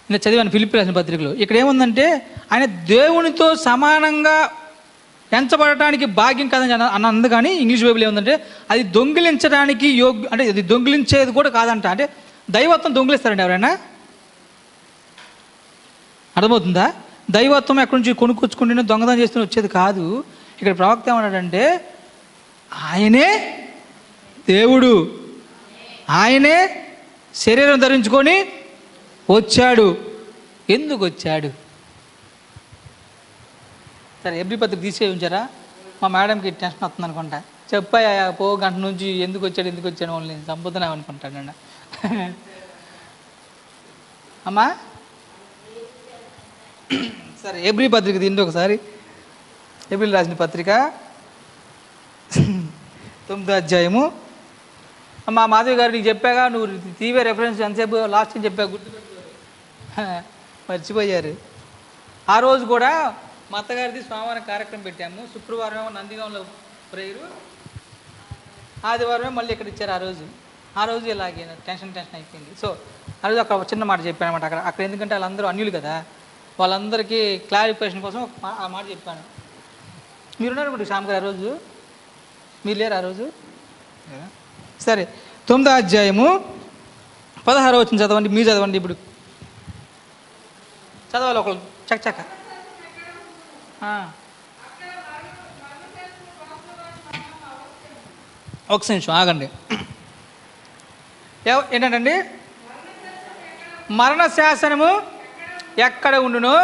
నేను చదివాను ఫిలిప్పీ రాసిన పత్రికలో. ఇక్కడ ఏముందంటే, ఆయన దేవునితో సమానంగా ఎంచబడటానికి భాగ్యం కాదని అన్నది. కానీ ఇంగ్లీష్ బైబిల్ ఏముందంటే, అది దొంగిలించడానికి అంటే అది దొంగిలించేది కూడా కాదంట. అంటే దైవత్వం దొంగిలిస్తారండి ఎవరైనా? అర్థమవుతుందా? దైవత్వం ఎక్కడి నుంచి కొనుక్కొచ్చుకుంటే దొంగతనం చేస్తూ వచ్చేది కాదు. ఇక్కడ ప్రవక్త ఏమన్నాడంటే, ఆయనే దేవుడు, ఆయనే శరీరం ధరించుకొని వచ్చాడు. ఎందుకు వచ్చాడు? సరే, ఎబ్రి పత్రిక తీసే ఉంచారా? మా మేడంకి టెన్షన్ వస్తుంది అనుకుంటా. చెప్పాయా పో గంట నుంచి ఎందుకు వచ్చాడు వాళ్ళని చంపుతున్నావు అనుకుంటాడు. అమ్మా సరే, ఎబ్రి పత్రిక తిండి ఒకసారి. ఎబ్రిల్ రాసిన పత్రిక 9వ అధ్యాయము. అమ్మా మాధవి గారు, నీకు చెప్పాగా, నువ్వు టీవీ రెఫరెన్స్ ఎంతసేపు లాస్ట్ అని చెప్పా, మర్చిపోయారు. ఆ రోజు కూడా మా అత్తగారిది సోమవారం కార్యక్రమం పెట్టాము. శుక్రవారం నందిగాంలో ప్రేయరు, ఆదివారమే మళ్ళీ ఇక్కడ ఇచ్చారు. ఆ రోజు ఇలాగే టెన్షన్ అయిపోయింది. సో ఆ రోజు అక్కడ చిన్న మాట చెప్పాను అనమాట. అక్కడ ఎందుకంటే వాళ్ళందరూ అన్యులు కదా, వాళ్ళందరికీ క్లారిఫికేషన్ కోసం ఆ మాట చెప్పాను. మీరున్నారు అనుకుంటే శ్యామ్ గారు, ఆ రోజు మీరు లేరు ఆ రోజు. సరే, 9వ అధ్యాయము 16వ వచనం చదవండి. మీరు చదవండి, ఇప్పుడు చదవాలి ఒకళ్ళు చక్క. ఒక నిమిషం ఆగండి. ఏంటండి? మరణ శాసనము ఎక్కడ ఉండునో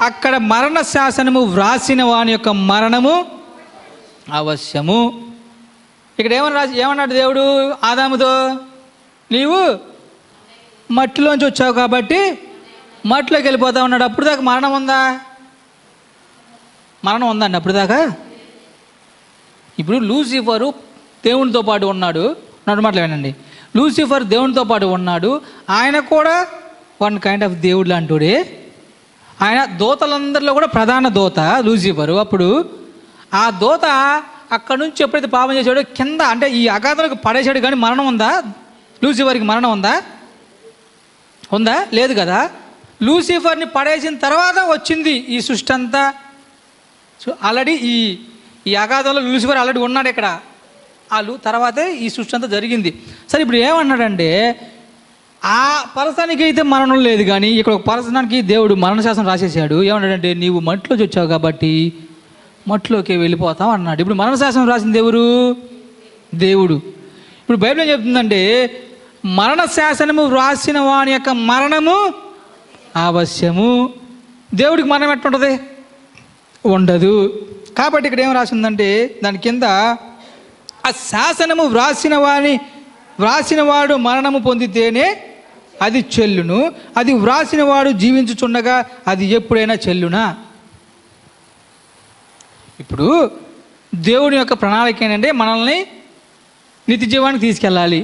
అక్కడ మరణ శాసనము వ్రాసిన వాని యొక్క మరణము అవశ్యము. ఇక్కడ ఏమన్నాడు దేవుడు ఆదాముతో? నీవు మట్టిలోంచి వచ్చావు కాబట్టి మట్టిలోకి వెళ్ళిపోతా ఉన్నాడు. అప్పుడు దాకా మరణం ఉందా? మరణం ఉందండి అప్పుడు దాకా. ఇప్పుడు లూసిఫరు దేవునితో పాటు ఉన్నాడు. నడు మాట్లాడండి. లూసిఫర్ దేవునితో పాటు ఉన్నాడు. ఆయన కూడా వన్ కైండ్ ఆఫ్ దేవుడు లాంటివాడే. ఆయన దూతలందరిలో కూడా ప్రధాన దూత లూసిఫరు. అప్పుడు ఆ దూత అక్కడ నుంచి ఎప్పుడైతే పాపం చేశాడో కింద, అంటే ఈ అగాధంలోకి పడేశాడు. కానీ మరణం ఉందా? లూసిఫర్కి మరణం ఉందా? లేదు కదా. లూసిఫర్ని పడేసిన తర్వాత వచ్చింది ఈ సృష్టి అంతా. సో ఆల్రెడీ ఈ అగాధంలో లూసిఫర్ ఆల్రెడీ ఉన్నాడు ఇక్కడ. తర్వాతే ఈ సృష్టి అంతా జరిగింది. సరే, ఇప్పుడు ఏమన్నాడంటే, ఆ పరసానికి అయితే మరణం లేదు, కానీ ఇక్కడ ఒక పరసనానికి దేవుడు మరణశాసనం రాసేసాడు. ఏమన్నాడంటే, నీవు మట్టిలోకి వచ్చావు కాబట్టి మట్టిలోకి వెళ్ళిపోతావు అన్నాడు. ఇప్పుడు మరణశాసనం రాసింది ఎవరు? దేవుడు. ఇప్పుడు బైబిల్ ఏం చెప్తుందంటే, మరణ శాసనము వ్రాసిన వాని యొక్క మరణము అవశ్యము. దేవుడికి మరణం ఎట్లుంటుంది? ఉండదు. కాబట్టి ఇక్కడ ఏం రాసిందంటే, దాని కింద ఆ శాసనము వ్రాసినవాడు మరణము పొందితేనే అది చెల్లును, అది వ్రాసినవాడు జీవించుచుండగా అది ఎప్పుడైనా చెల్లునా? ఇప్పుడు దేవుని యొక్క ప్రణాళిక ఏంటంటే, మనల్ని నిత్య జీవానికి తీసుకెళ్ళాలి.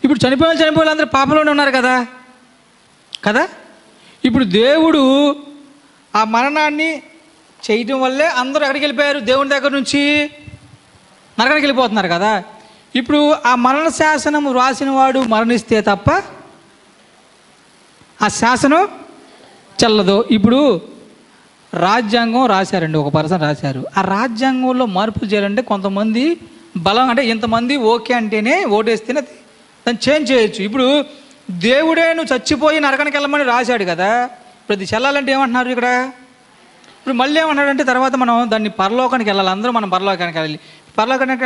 ఇప్పుడు చనిపోయిన వాళ్ళందరూ పాపంలోనే ఉన్నారు కదా. ఇప్పుడు దేవుడు ఆ మరణాన్ని చేయటం వల్లే అందరూ ఎక్కడికి వెళ్ళిపోయారు? దేవుని దగ్గర నుంచి నరకానికి వెళ్ళిపోతున్నారు కదా. ఇప్పుడు ఆ మరణ శాసనం రాసిన వాడు మరణిస్తే తప్ప ఆ శాసనం చెల్లదు. ఇప్పుడు రాజ్యాంగం రాశారండి, ఒక పర్సన్ రాశారు. ఆ రాజ్యాంగంలో మార్పులు చేయాలంటే కొంతమంది బలం, అంటే ఇంతమంది ఓకే అంటేనే, ఓటేస్తేనే దాన్ని చేంజ్ చేయొచ్చు. ఇప్పుడు దేవుడే నువ్వు చచ్చిపోయి నరకానికి వెళ్ళమని రాశాడు కదా. ఇప్పుడు అది చెల్లాలంటే ఏమంటున్నారు ఇక్కడ? ఇప్పుడు మళ్ళీ ఏమన్నాడంటే, తర్వాత మనం దాన్ని పరలోకానికి వెళ్ళాలి. అందరూ మనం పరలోకానికి వెళ్ళాలి. పరలోకానికి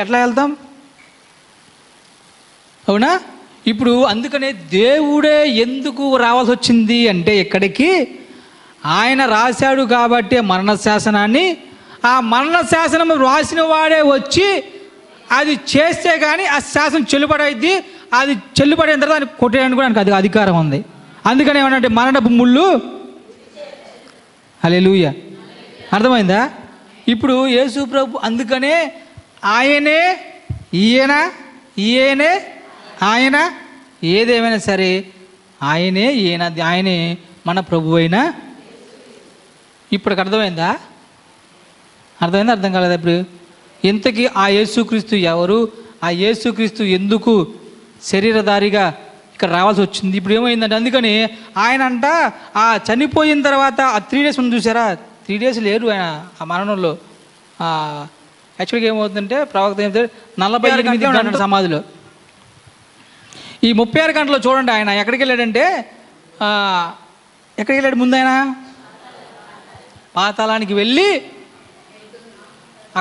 ఎట్లా వెళ్తాం? అవునా? ఇప్పుడు అందుకనే దేవుడే ఎందుకు రావాల్సి వచ్చింది అంటే, ఇక్కడికి ఆయన రాశాడు కాబట్టి మరణ శాసనాన్ని, ఆ మరణ శాసనం రాసిన వాడే వచ్చి అది చేస్తే కానీ ఆ శాసనం చెల్లుబడైద్ది. అది చెల్లుబడిన తర్వాత దాన్ని కొట్టేయడానికి కూడా అది అధికారం ఉంది. అందుకని ఏమనంటే మరణపు ముళ్ళు. హల్లెలూయా. అర్థమైందా? ఇప్పుడు యేసు ప్రభు అందుకనే ఆయనే ఈయనే ఆయన ఏదేమైనా సరే ఆయనే మన ప్రభు అయినా. ఇప్పటికి అర్థమైందా? అర్థం కాలేదా? ఇప్పుడు ఇంతకీ ఆ యేసుక్రీస్తు ఎవరు? ఆ యేసుక్రీస్తు ఎందుకు శరీరధారిగా ఇక్కడ రావాల్సి వచ్చింది? ఇప్పుడు ఏమైందంటే అందుకని ఆయన అంట ఆ చనిపోయిన తర్వాత ఆ 3 days ముందు చూసారా? 3 days లేరు ఆయన ఆ మరణంలో. యాక్చువల్గా ఏమవుతుందంటే ప్రవక్త ఏమిటంటే 48 గంటలు సమాధిలో. ఈ 36 గంటల్లో చూడండి ఆయన ఎక్కడికి వెళ్ళాడంటే ఎక్కడికి వెళ్ళాడు? ముందు ఆయన పాతాళానికి వెళ్ళి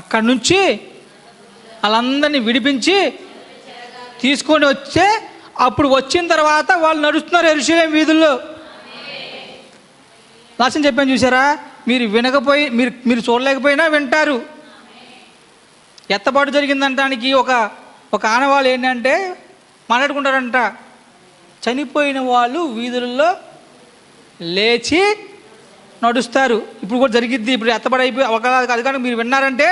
అక్కడి నుంచి వాళ్ళందరినీ విడిపించి తీసుకొని వచ్చే, అప్పుడు వచ్చిన తర్వాత వాళ్ళు నడుస్తున్నారు యెరూషలేము వీధుల్లో. లాస్ట్ చెప్పాను చూసారా? మీరు వినకపోయి మీరు చూడలేకపోయినా వింటారు. ఎత్తబాటు జరిగిందంటానికి ఒక ఆనవాళ్ళు ఏంటంటే మాట్లాడుకుంటారంట, చనిపోయిన వాళ్ళు వీధులలో లేచి నడుస్తారు. ఇప్పుడు కూడా జరిగిద్ది. ఇప్పుడు ఎత్తబడి అయిపోయి ఒక అది కానీ మీరు విన్నారంటే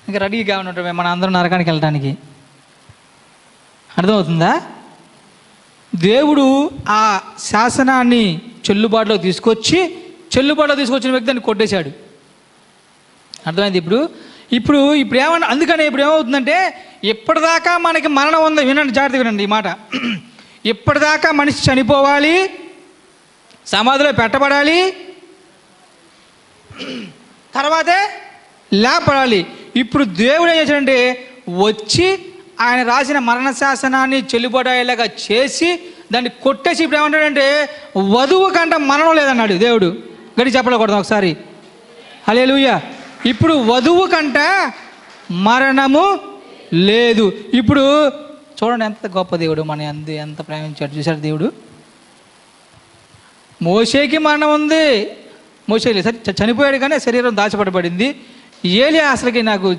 ఇంకా రెడీగా ఉంటాం మన అందరం నరకానికి వెళ్ళడానికి. అర్థమవుతుందా? దేవుడు ఆ శాసనాన్ని చెల్లుబాటులో తీసుకొచ్చిన వ్యక్తి దాన్ని కొట్టేశాడు. అర్థమైంది? ఇప్పుడు ఏమన్నా అందుకని ఇప్పుడు ఏమవుతుందంటే ఇప్పటిదాకా మనకి మరణం ఉంది. వినండి, జాగ్రత్తగా వినండి ఈ మాట. ఇప్పటిదాకా మనిషి చనిపోవాలి, సమాధిలో పెట్టబడాలి, తర్వాతే లేపడాలి. ఇప్పుడు దేవుడు ఏం చేశాడంటే వచ్చి ఆయన రాసిన మరణ శాసనాన్ని చెల్లుబడేలాగా చేసి దాన్ని కొట్టేసి ఇప్పుడు ఏమంటాడంటే వధువు కంట మరణం లేదన్నాడు దేవుడు. గడి చెప్పకూడదు ఒకసారి. హల్లెలూయా. ఇప్పుడు వధువు కంట మరణము లేదు. ఇప్పుడు చూడండి ఎంత గొప్ప దేవుడు, మన ఎంత ప్రేమించాడు చూశాడు దేవుడు. మోషేకి మరణం ఉంది, మోషే చనిపోయాడు కానీ శరీరం దాచిపడబడింది. ఏలియా అసలుకి నాకు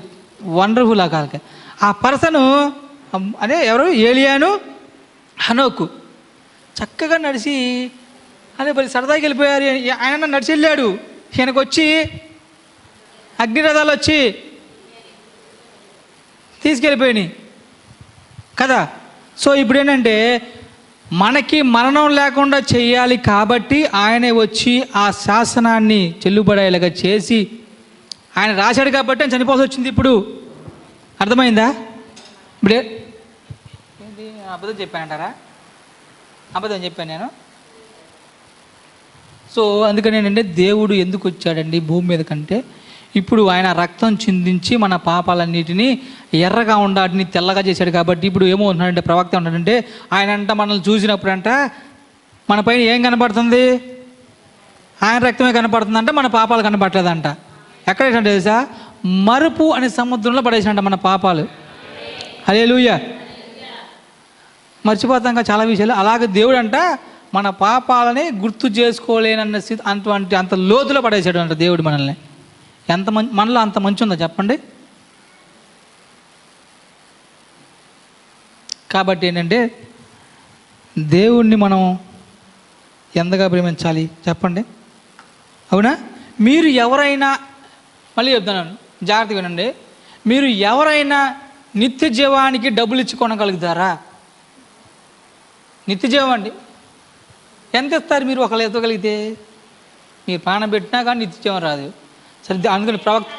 వండర్ఫుల్ ఆ పర్సను అదే ఎవరు? ఏలియాను హనోకు చక్కగా నడిచి అదే మరి సరదాకి వెళ్ళిపోయారు. ఆయన నడిచి వెళ్ళాడు, ఈయనకు వచ్చి అగ్నిరథాలు వచ్చి తీసుకెళ్ళిపోయినాయి కదా. సో ఇప్పుడు ఏంటంటే మనకి మరణం లేకుండా చేయాలి కాబట్టి ఆయనే వచ్చి ఆ శాసనాన్ని చెల్లుబడేలాగా చేసి ఆయన రాశాడు కాబట్టి ఆయన చనిపోవాల్సి వచ్చింది. ఇప్పుడు అర్థమైందా? ఇప్పుడే ఏంటి అబద్ధం చెప్పానంటారా? అబద్ధం చెప్పాను నేను. సో అందుకని ఏంటంటే దేవుడు ఎందుకు వచ్చాడండి భూమి మీద కంటే, ఇప్పుడు ఆయన రక్తం చిందించి మన పాపాలన్నిటినీ ఎర్రగా ఉండాటిని తెల్లగా చేశాడు కాబట్టి ఇప్పుడు ఏమవుతున్నాడంటే ప్రవక్త ఉన్నాడంటే ఆయన అంట మనల్ని చూసినప్పుడు అంట మన పైన ఏం కనపడుతుంది? ఆయన రక్తమే కనపడుతుందంట, మన పాపాలు కనపడలేదంట. ఎక్కడ వేసాడు తెలుసా? మరుపు అనే సముద్రంలో పడేసాడంట మన పాపాలు. హల్లెలూయా. మర్చిపోతాం చాలా విషయాలు. అలాగే దేవుడు అంట మన పాపాలని గుర్తు చేసుకోలేనన్న స్థితి అంత లోతులో పడేసాడు అంట దేవుడు మనల్ని. మనలో అంత మంచి ఉందా చెప్పండి? కాబట్టి ఏంటంటే దేవుణ్ణి మనం ఎంతగా ప్రేమించాలి చెప్పండి? అవునా? మీరు ఎవరైనా, మళ్ళీ చెప్తున్నాను జాగ్రత్తగా వినండి, మీరు ఎవరైనా నిత్య జీవానికి డబ్బులు ఇచ్చి కొనగలుగుతారా? నిత్య జీవం అండి. ఎంత ఇస్తారు మీరు ఒకళ్ళు ఎత్తగలిగితే? మీరు ప్రాణం పెట్టినా కానీ నిత్య జీవం రాదు. సరే అందుకని ప్రవక్త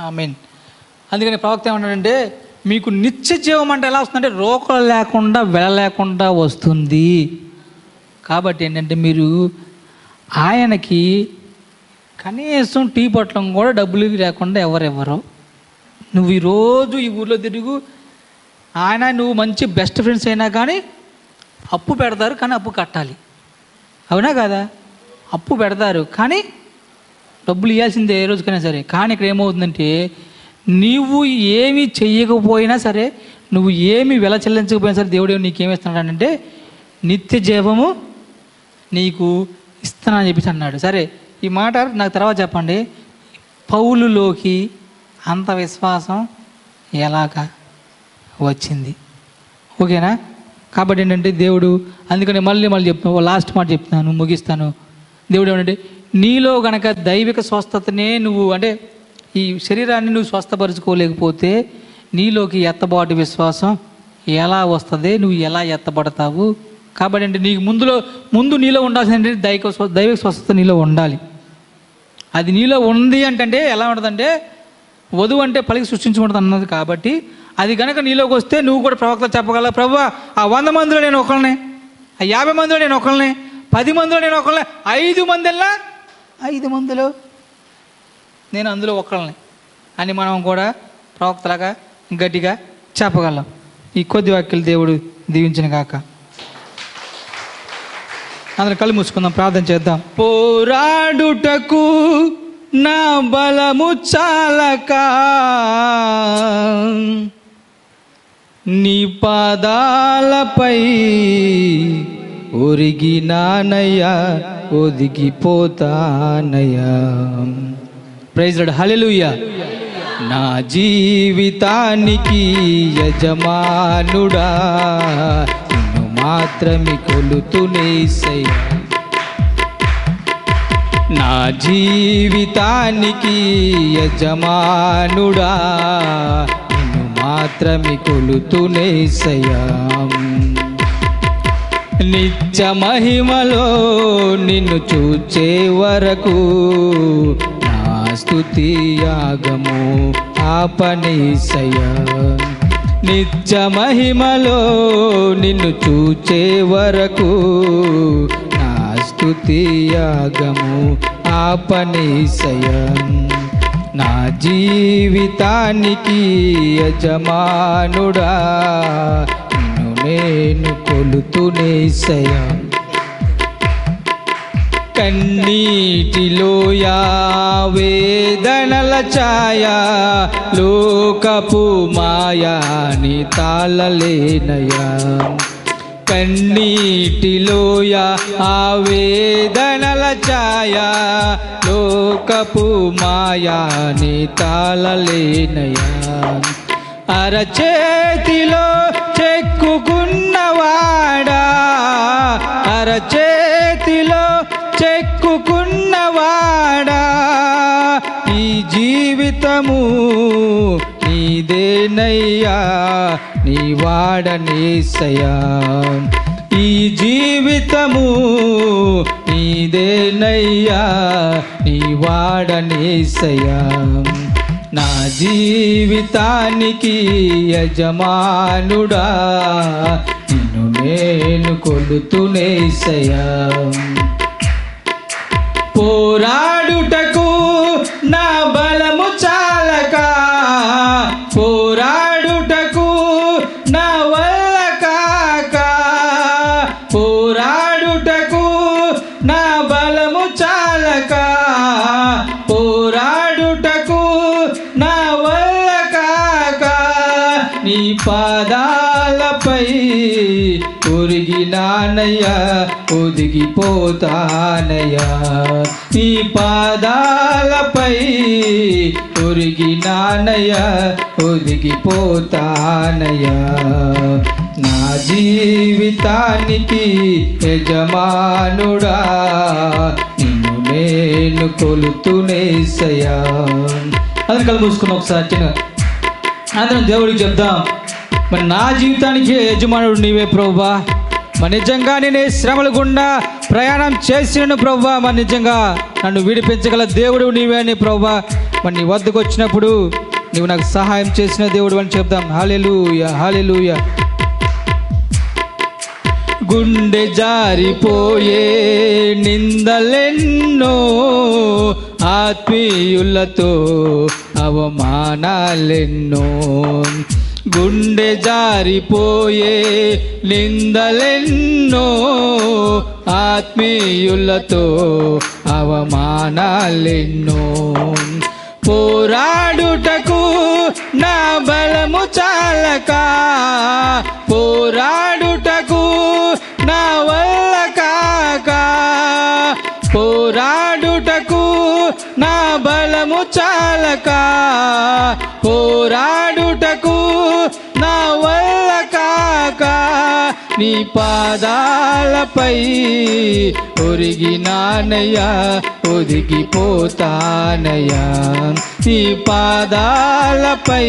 ఆమేన్. అందుకని ప్రవక్త ఏమన్నాడంటే మీకు నిత్య జీవం అంటే ఎలా వస్తుందంటే రోకలు లేకుండా వెళ్ళలేకుండా వస్తుంది. కాబట్టి ఏంటంటే మీరు ఆయనకి కనీసం టీ పొట్లం కూడా డబ్బులు లేకుండా ఎవరెవరో నువ్వు ఈరోజు ఈ ఊర్లో తిరుగు, ఆయన నువ్వు మంచి బెస్ట్ ఫ్రెండ్స్ అయినా కానీ అప్పు పెడతారు కానీ అప్పు కట్టాలి. అవునా కదా? అప్పు పెడతారు కానీ డబ్బులు ఇవ్వాల్సిందే ఏ రోజుకైనా సరే. కానీ ఇక్కడ ఏమవుతుందంటే నీవు ఏమి చెయ్యకపోయినా సరే, నువ్వు ఏమి వెల చెల్లించకపోయినా సరే దేవుడు నీకేమిస్తున్నాడంటే నిత్య జీవము నీకు ఇస్తానని చెప్పేసి అన్నాడు. సరే, ఈ మాట నాకు తర్వాత చెప్పండి. పౌలులోకి అంత విశ్వాసం ఎలాగా వచ్చింది? ఓకేనా? కాబట్టి ఏంటంటే దేవుడు, అందుకని మళ్ళీ చెప్తున్నాను, లాస్ట్ మాట చెప్తున్నాను, ముగిస్తాను. దేవుడు ఏమంటే, నీలో గనక దైవిక స్వస్థతనే నువ్వు అంటే ఈ శరీరాన్ని నువ్వు స్వస్థపరుచుకోలేకపోతే నీలోకి ఎత్తబాటు విశ్వాసం ఎలా వస్తుంది? నువ్వు ఎలా ఎత్తబడతావు? కాబట్టి అంటే నీకు ముందు నీలో ఉండాల్సిందంటే దైవిక స్వస్థత నీలో ఉండాలి. అది నీలో ఉంది అంటే ఎలా ఉంటుందంటే, వధువు అంటే పలికి సృష్టించకూడదు అన్నది. కాబట్టి అది కనుక నీలోకి వస్తే నువ్వు కూడా ప్రవక్త చెప్పగలవు, ప్రభువా ఆ 100 మందిలో నేను ఒకళ్ళనే, ఆ 50 మందిలో నేను ఒకళ్ళనే, 10 మందిలో నేను ఒకళ్ళనే, 5 మందిలో నేను అందులో ఒకళ్ళని అని మనం కూడా ప్రవక్తలాగా గట్టిగా చెప్పగలం. ఈ కొద్ది వాక్యాలు దేవుడు దీవించిన గాక. అందరం కళ్ళు మూసుకుందాం, ప్రార్థన చేద్దాం. పోరాడుటకు నా బలము చాలక నీ పాదాలపై ఒరిగినానయ్యా, ఒదిగిపోతానయ్యా. ప్రైజ్ లార్డ్, హల్లెలూయా. నా జీవితానికి యజమానుడా నిన్ను మాత్రమే కొలుతునేసయ్యా. నా జీవితానికి యజమానుడా నిన్ను మాత్రమే కొలుతునేసయ్యా. నిత్య మహిమలో నిన్ను చూచే వరకు నా స్తుతి యాగము ఆపనేసయ్యా. నిత్య మహిమలో నిన్ను చూచే వరకు నా స్తుతి యాగము ఆపనేసయ్యా. నా జీవితానికి యజమానుడా నిన్ను నేను కొలుతునేసయ్యా. కన్నీటిలోయా వేదనల ఛాయ లోకపు మాయాని తాళలేనయా. కన్నీటిలోయా వేదనల ఛాయ లోకపు మాయాని తాళలేనయా. అరచేతిలో చెక్కుకున్నవాడా, అరచేతిలో చెక్కుకున్నవాడా, ఈ జీవితము నీదేనయ్యా, నీ వాడనేసయ్యా. ఈ జీవితము నీదేనయ్యా, నీ వాడనేసయ్యా. నా జీవితానికి యజమానుడా నిన్ను నేను కొలుతునేసయ్యా. పోరాడుటకు నా బలము చాలక, పోరాడుటకు నా వల్ల కాక, పోరాడుటకు నా బలము చాలక, పోరాడుటకు నా వల్ల కాక నీ పాదాలపై ఒరిగినానయ్యా, ఒదిగిపోతానయ్యా. నీ పాదాలపై ఒరిగినానయ్యా, ఒదిగిపోతానయ్యా. నా జీవితానికి యజమానుడా నిన్ను నేను కొలుతునేసయ్యా. అందరం కళ్ళు మూసుకున్నాం ఒకసారి చిన్న అందరం దేవుడికి చెప్దాం. మరి నా జీవితానికి యజమానుడు నీవే ప్రభువా. మరి నిజంగా నేను శ్రమల గుండా ప్రయాణం చేసిన ప్రభువా, మరి నిజంగా నన్ను విడిపించగల దేవుడు నీవే అని ప్రభువా. మరి నీ వద్దకు వచ్చినప్పుడు నువ్వు నాకు సహాయం చేసిన దేవుడు అని చెప్దాం. హల్లెలూయా, హల్లెలూయా. గుండె జారిపోయే నిందలెన్నో, ఆత్మీయులతో అవమానాలెన్నో. గుండె జారిపోయే నిందలెన్నో, ఆత్మీయులతో అవమానాలెన్నో. పోరాడుటకు నా బలము చాలక పోరాడుటకు నా వల్ల కాక పోరాడుటకు నా బలము చాలక పోరాడుటకు నా వల్ల కాక నీ పాదాలపై ఒరిగినానయ్యా ఒదిగిపోతానయ్యా నీ పాదాలపై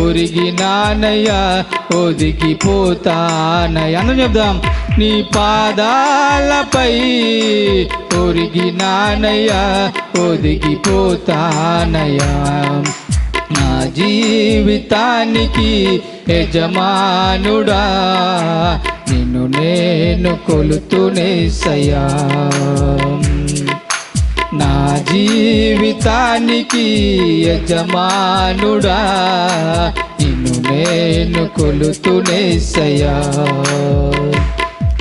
ఒరిగినానయ్యా ఒదిగిపోతానయ్యా అందరం చెప్దాం నీ పాదాలపై ఒరిగినానయ్యా ఒదిగిపోతానయ్యా నా జీవితానికి యజమానుడా నిన్ను నేను కొలుతునేసయ్యా నా జీవితానికి యజమానుడా నిన్ను నేను కొలుతునేసయ్యా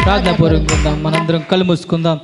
ప్రార్థన పూర్వకంగా మనందరం కళ్ళు మూసుకుందాం.